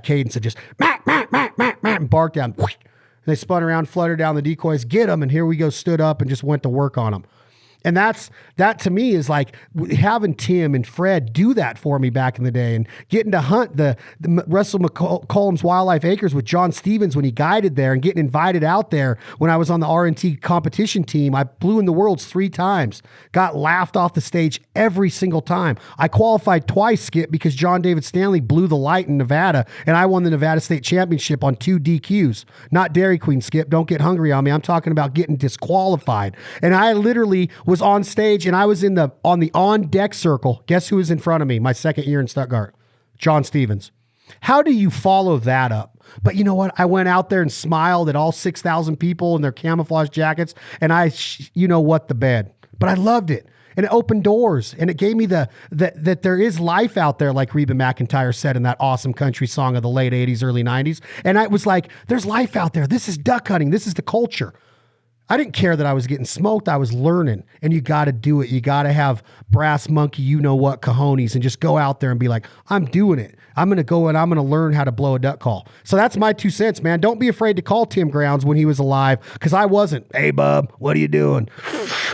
cadence of just mack, mack, mack, mack, mack, and barked down. They spun around, fluttered down the decoys, get them, and here we go, stood up and just went to work on them. And that to me is like having Tim and Fred do that for me back in the day, and getting to hunt the Russell McCollum's Wildlife Acres with John Stevens when he guided there, and getting invited out there when I was on the R&T competition team. I blew in the Worlds 3 times, got laughed off the stage every single time. I qualified twice, Skip, because John David Stanley blew the light in Nevada, and I won the Nevada State Championship on 2 DQs. Not Dairy Queen, Skip. Don't get hungry on me. I'm talking about getting disqualified. And I literally was on stage, and I was on the on-deck circle. Guess who was in front of me my second year in Stuttgart? John Stevens. How do you follow that up? But you know what? I went out there and smiled at all 6,000 people in their camouflage jackets, and the bed. But I loved it. And it opened doors, and it gave me that there is life out there, like Reba McEntire said in that awesome country song of the late 80s, early 90s. And I was like, there's life out there. This is duck hunting. This is the culture. I didn't care that I was getting smoked. I was learning, and you got to do it. You got to have brass monkey, cojones, and just go out there and be like, I'm doing it. I'm going to go and I'm going to learn how to blow a duck call. So that's my 2 cents, man. Don't be afraid to call Tim Grounds when he was alive, because I wasn't. Hey, bub, what are you doing?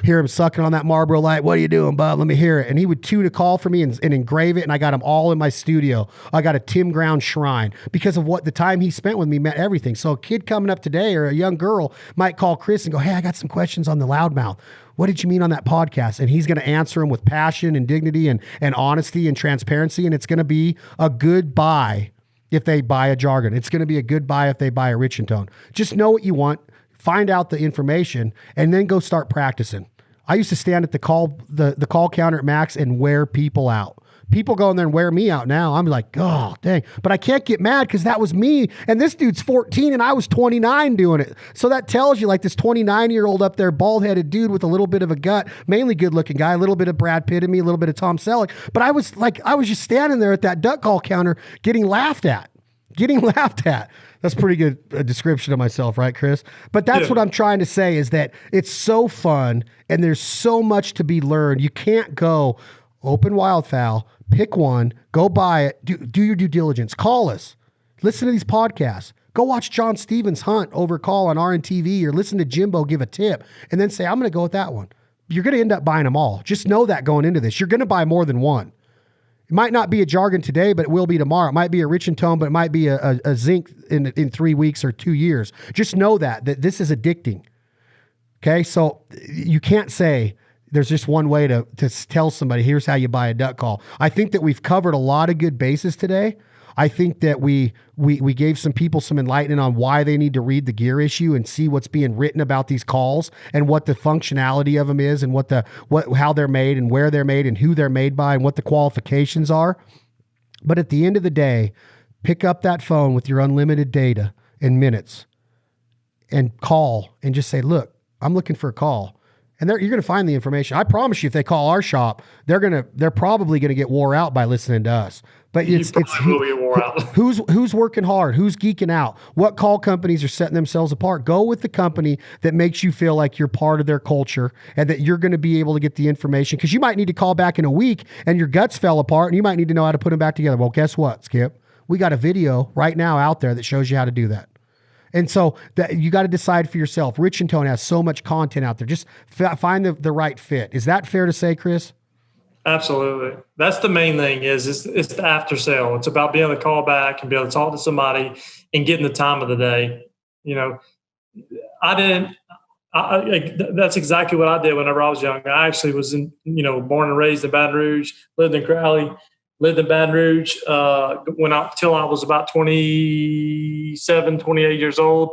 Hear him sucking on that Marlboro Light. What are you doing, bub? Let me hear it. And he would tune a call for me and engrave it, and I got him all in my studio. I got a Tim Grounds shrine because of what the time he spent with me meant everything. So a kid coming up today or a young girl might call Chris and go, hey, I got some questions on the loudmouth. What did you mean on that podcast? And he's going to answer them with passion and dignity and honesty and transparency. And it's going to be a good buy if they buy a Jargon. It's going to be a good buy if they buy a Rich and Tone. Just know what you want, find out the information, and then go start practicing. I used to stand at the call counter at Max and wear people out. People go in there and wear me out now. I'm like, oh, dang. But I can't get mad because that was me. And this dude's 14 and I was 29 doing it. So that tells you, like, this 29-year-old up there, bald-headed dude with a little bit of a gut, mainly good-looking guy, a little bit of Brad Pitt in me, a little bit of Tom Selleck. But I was just standing there at that duck call counter getting laughed at. That's pretty good description of myself, right, Chris? But that's what I'm trying to say, is that it's so fun and there's so much to be learned. You can't go open Wildfowl, pick one, go buy it, do your due diligence, call us, listen to these podcasts, go watch John Stevens hunt over call on RNTV, or listen to Jimbo give a tip, and then say, I'm going to go with that one. You're going to end up buying them all. Just know that going into this. You're going to buy more than one. It might not be a Jargon today, but it will be tomorrow. It might be a Rich and Tone, but it might be a Zinc in 3 weeks or 2 years. Just know that this is addicting. Okay, so you can't say there's just one way to tell somebody, here's how you buy a duck call. I think that we've covered a lot of good bases today. I think that we gave some people some enlightenment on why they need to read the gear issue and see what's being written about these calls and what the functionality of them is, and how they're made and where they're made and who they're made by and what the qualifications are. But at the end of the day, pick up that phone with your unlimited data and minutes and call and just say, look, I'm looking for a call. And you're going to find the information. I promise you, if they call our shop, they're probably going to get wore out by listening to us. But it's wore out. who's working hard, who's geeking out, what call companies are setting themselves apart. Go with the company that makes you feel like you're part of their culture and that you're going to be able to get the information. Because you might need to call back in a week and your guts fell apart and you might need to know how to put them back together. Well, guess what, Skip? We got a video right now out there that shows you how to do that. And so that you got to decide for yourself. Rich and Tone has so much content out there. Just find the right fit. Is that fair to say, Chris? Absolutely. That's the main thing is it's the after sale. It's about being able to call back and be able to talk to somebody and getting the time of the day. You know, that's exactly what I did whenever I was young. I actually was born and raised in Baton Rouge, lived in Crowley, lived in Baton Rouge till I was about 27, 28 years old,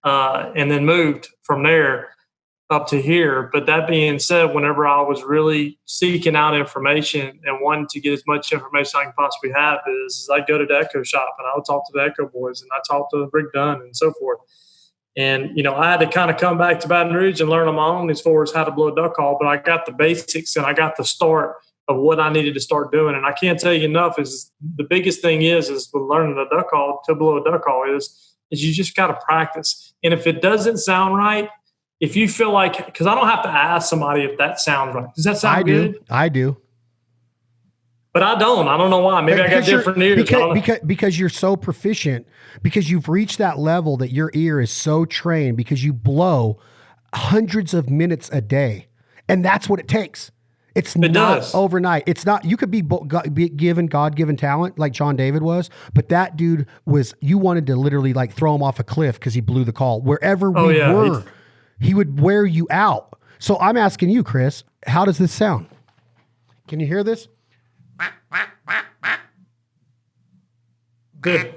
and then moved from there up to here. But that being said, whenever I was really seeking out information and wanting to get as much information I can possibly have, is I'd go to the Echo shop and I would talk to the Echo boys and I talk to Rick Dunn and so forth. And, I had to kind of come back to Baton Rouge and learn on my own as far as how to blow a duck call, but I got the basics and I got the start of what I needed to start doing. And I can't tell you enough is the biggest thing is with learning a duck call, to blow a duck call is you just got to practice. And if it doesn't sound right, if you feel like, because I don't have to ask somebody if that sounds right. Does that sound good? I do. But I don't know why. Maybe I got different ears. Because you're so proficient, because you've reached that level that your ear is so trained, because you blow hundreds of minutes a day. And that's what it takes. It's not overnight. It's not, you could be given God-given talent like John David was, but that dude was, you wanted to literally like throw him off a cliff because he blew the call. Wherever we were, he would wear you out. So I'm asking you, Chris, how does this sound? Can you hear this? Good.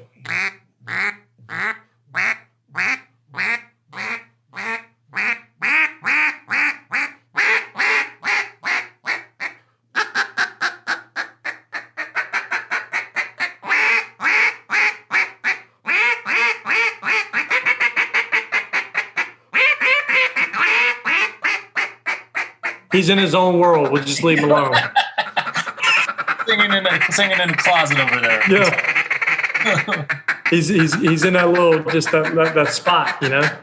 He's in his own world. We'll just leave him alone. Singing in the closet over there. Yeah. He's in that little, just that spot, you know? Yeah,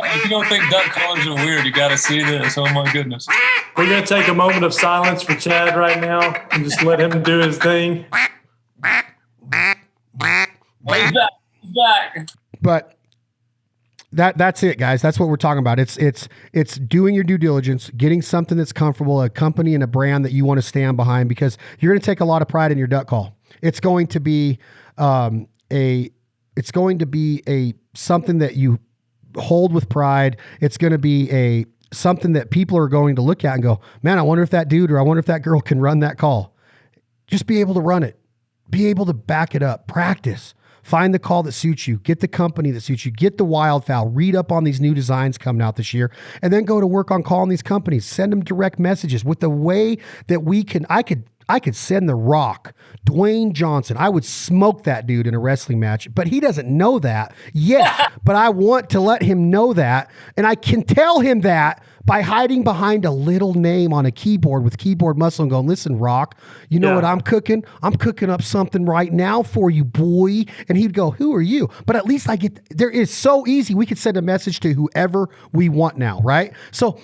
if you don't think duck callers are weird, you got to see this. Oh, my goodness. We're going to take a moment of silence for Chad right now and just let him do his thing. He's back. But that's it, guys. That's what we're talking about. It's doing your due diligence, getting something that's comfortable, a company and a brand that you want to stand behind, because you're going to take a lot of pride in your duck call. It's going to be something that you hold with pride. It's going to be something that people are going to look at and go, man, I wonder if that dude or I wonder if that girl can run that call. Just be able to run it, be able to back it up, practice. Find the call that suits you. Get the company that suits you. Get the Wildfowl. Read up on these new designs coming out this year, and then go to work on calling these companies. Send them direct messages with the way that we can. I could send The Rock, Dwayne Johnson. I would smoke that dude in a wrestling match, but he doesn't know that yet. But I want to let him know that, and I can tell him that by hiding behind a little name on a keyboard with keyboard muscle and going, listen, Rock, you know what I'm cooking? I'm cooking up something right now for you, boy. And he'd go, who are you? But at least there is so easy. We could send a message to whoever we want now, right? So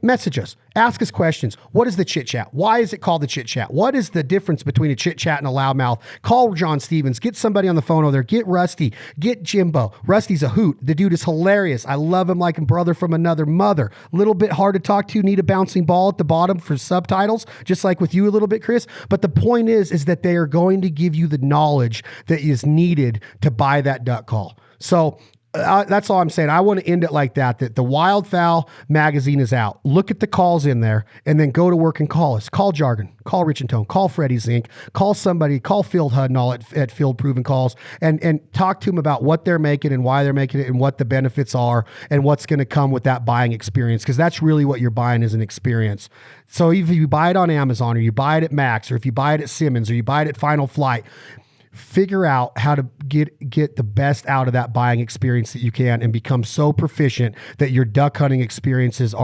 message us, ask us questions. What is the chit chat? Why is it called the chit chat? What is the difference between a chit chat and a loudmouth? Call John Stevens, get somebody on the phone over there, get Rusty, get Jimbo. Rusty's a hoot. The dude is hilarious. I love him like a brother from another mother. A little bit hard to talk to, need a bouncing ball at the bottom for subtitles, just like with you a little bit, Chris. But the point is that they are going to give you the knowledge that is needed to buy that duck call. So that's all I'm saying. I want to end it like that the Wildfowl magazine is out. Look at the calls in there and then go to work and call us. Call Jargon, call Rich and Tone, call Freddie Zink, call somebody, call Field Hudnall at Field Proven Calls and talk to them about what they're making and why they're making it and what the benefits are and what's going to come with that buying experience, because that's really what you're buying is an experience. So if you buy it on Amazon or you buy it at Max or if you buy it at Simmons or you buy it at Final Flight, figure out how to get the best out of that buying experience that you can and become so proficient that your duck hunting experiences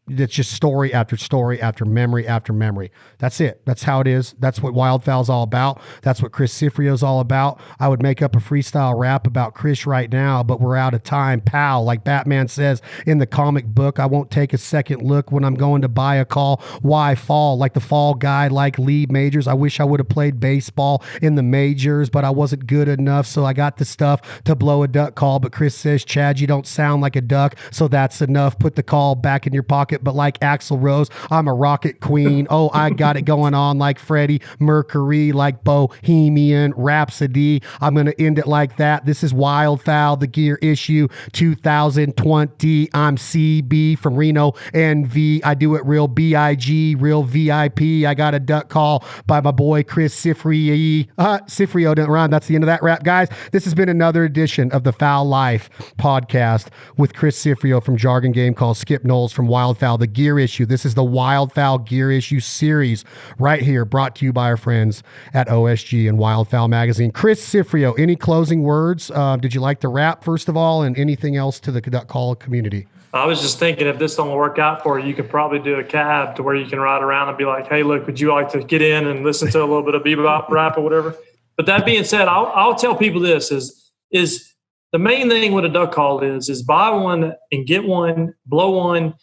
it's just story after story after memory after memory. That's it. That's how it is. That's what Wildfowl's all about. That's what Chris Cifreo's all about. I would make up a freestyle rap about Chris right now, but we're out of time. Pal, like Batman says in the comic book, I won't take a second look when I'm going to buy a call. Why fall? Like the fall guy, like Lee Majors. I wish I would have played baseball in the majors, but I wasn't good enough, so I got the stuff to blow a duck call. But Chris says, Chad, you don't sound like a duck, so that's enough. Put the call back in your pocket. But like Axl Rose, I'm a rocket queen. Oh, I got it going on like Freddie Mercury, like Bohemian Rhapsody. I'm going to end it like that. This is Wildfowl, the gear issue 2020. I'm CB from Reno NV. I do it real BIG, real VIP. I got a duck call by my boy Chris Cifreo. Cifreo didn't rhyme. That's the end of that rap, guys. This has been another edition of the Fowl Life podcast with Chris Cifreo from Jargon Game Calls, Skip Knowles from Wildfowl, the gear issue. This is the Wildfowl gear issue series right here, brought to you by our friends at OSG and Wildfowl magazine. Chris Cifreo, any closing words? Did you like the rap, first of all, and anything else to the duck call community? I was just thinking, if this don't work out for you, you could probably do a cab to where you can ride around and be like, hey, look, would you like to get in and listen to a little bit of bebop rap or whatever? But that being said, I'll tell people this is the main thing with a duck call is buy one and get one, blow one,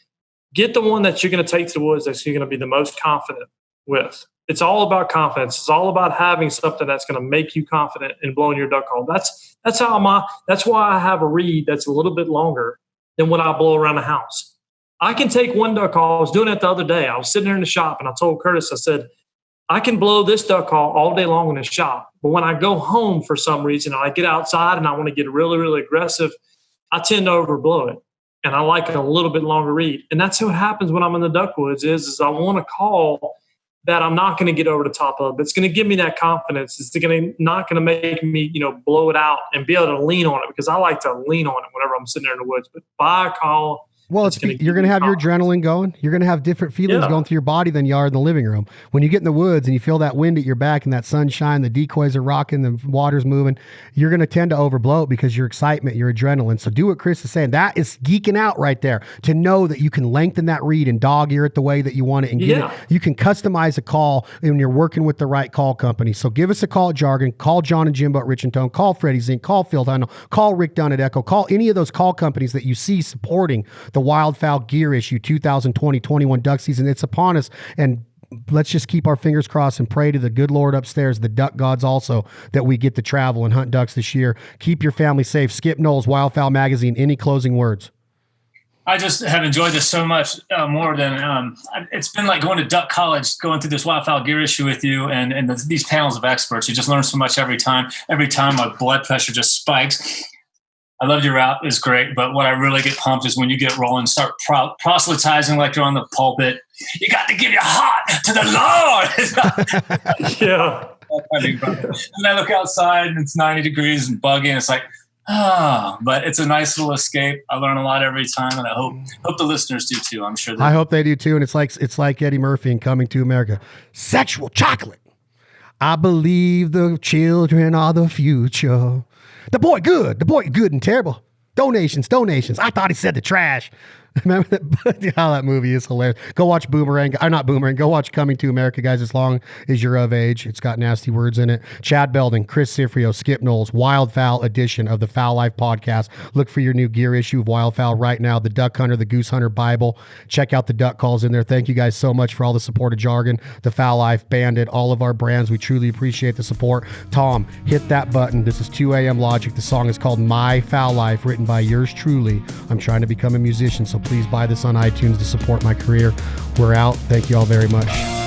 get the one that you're going to take to the woods that you're going to be the most confident with. It's all about confidence. It's all about having something that's going to make you confident in blowing your duck call. That's why I have a reed that's a little bit longer than what I blow around the house. I can take one duck call. I was doing it the other day. I was sitting there in the shop and I told Curtis, I said, I can blow this duck call all day long in the shop. But when I go home for some reason, and I get outside and I want to get really, really aggressive, I tend to overblow it. And I like a little bit longer read. And that's what happens when I'm in the duck woods is I want to call that I'm not going to get over the top of. It's going to give me that confidence. It's not going to make me, blow it out and be able to lean on it, because I like to lean on it whenever I'm sitting there in the woods. But by a call, well, you're going to have your adrenaline going. You're going to have different feelings going through your body than you are in the living room. When you get in the woods and you feel that wind at your back and that sunshine, the decoys are rocking, the water's moving, you're going to tend to overblow it because your excitement, your adrenaline. So do what Chris is saying. That is geeking out right there, to know that you can lengthen that read and dog ear it the way that you want it and get it. You can customize a call when you're working with the right call company. So give us a call at Jargon. Call John and Jimbo at Rich and Tone. Call Freddie Zink. Call Phil Hunnell. Call Rick Dunn at Echo. Call any of those call companies that you see supporting the Wildfowl Gear Issue 2020-21 duck season. It's upon us, and let's just keep our fingers crossed and pray to the good Lord upstairs, the duck gods also, that we get to travel and hunt ducks this year. Keep your family safe. Skip Knowles, Wildfowl Magazine. Any closing words? I just have enjoyed this so much more than it's been like going to duck college, going through this Wildfowl Gear Issue with you and these panels of experts. You just learn so much every time. Every time my blood pressure just spikes. I love your route. It's great. But what I really get pumped is when you get rolling, start proselytizing like you're on the pulpit. You got to give your heart to the Lord. Yeah. And I look outside and it's 90 degrees and buggy. And it's like, but it's a nice little escape. I learn a lot every time. And I hope the listeners do too. I'm sure. I hope they do too. And it's like Eddie Murphy in Coming to America. Sexual chocolate. I believe the children are the future. The boy good and terrible. Donations. I thought he said the trash. Remember that? How that movie is hilarious. Go watch Boomerang. Not Boomerang. Go watch Coming to America, guys, as long as you're of age. It's got nasty words in it. Chad Belding, Chris Cifreo, Skip Knowles, Wildfowl edition of the Fowl Life podcast. Look for your new gear issue of Wildfowl right now. The Duck Hunter, the Goose Hunter Bible. Check out the duck calls in there. Thank you guys so much for all the support of Jargon, the Fowl Life, Bandit, all of our brands. We truly appreciate the support. Tom, hit that button. This is 2 a.m. Logic. The song is called My Fowl Life, written by yours truly. I'm trying to become a musician, so please buy this on iTunes to support my career. We're out. Thank you all very much.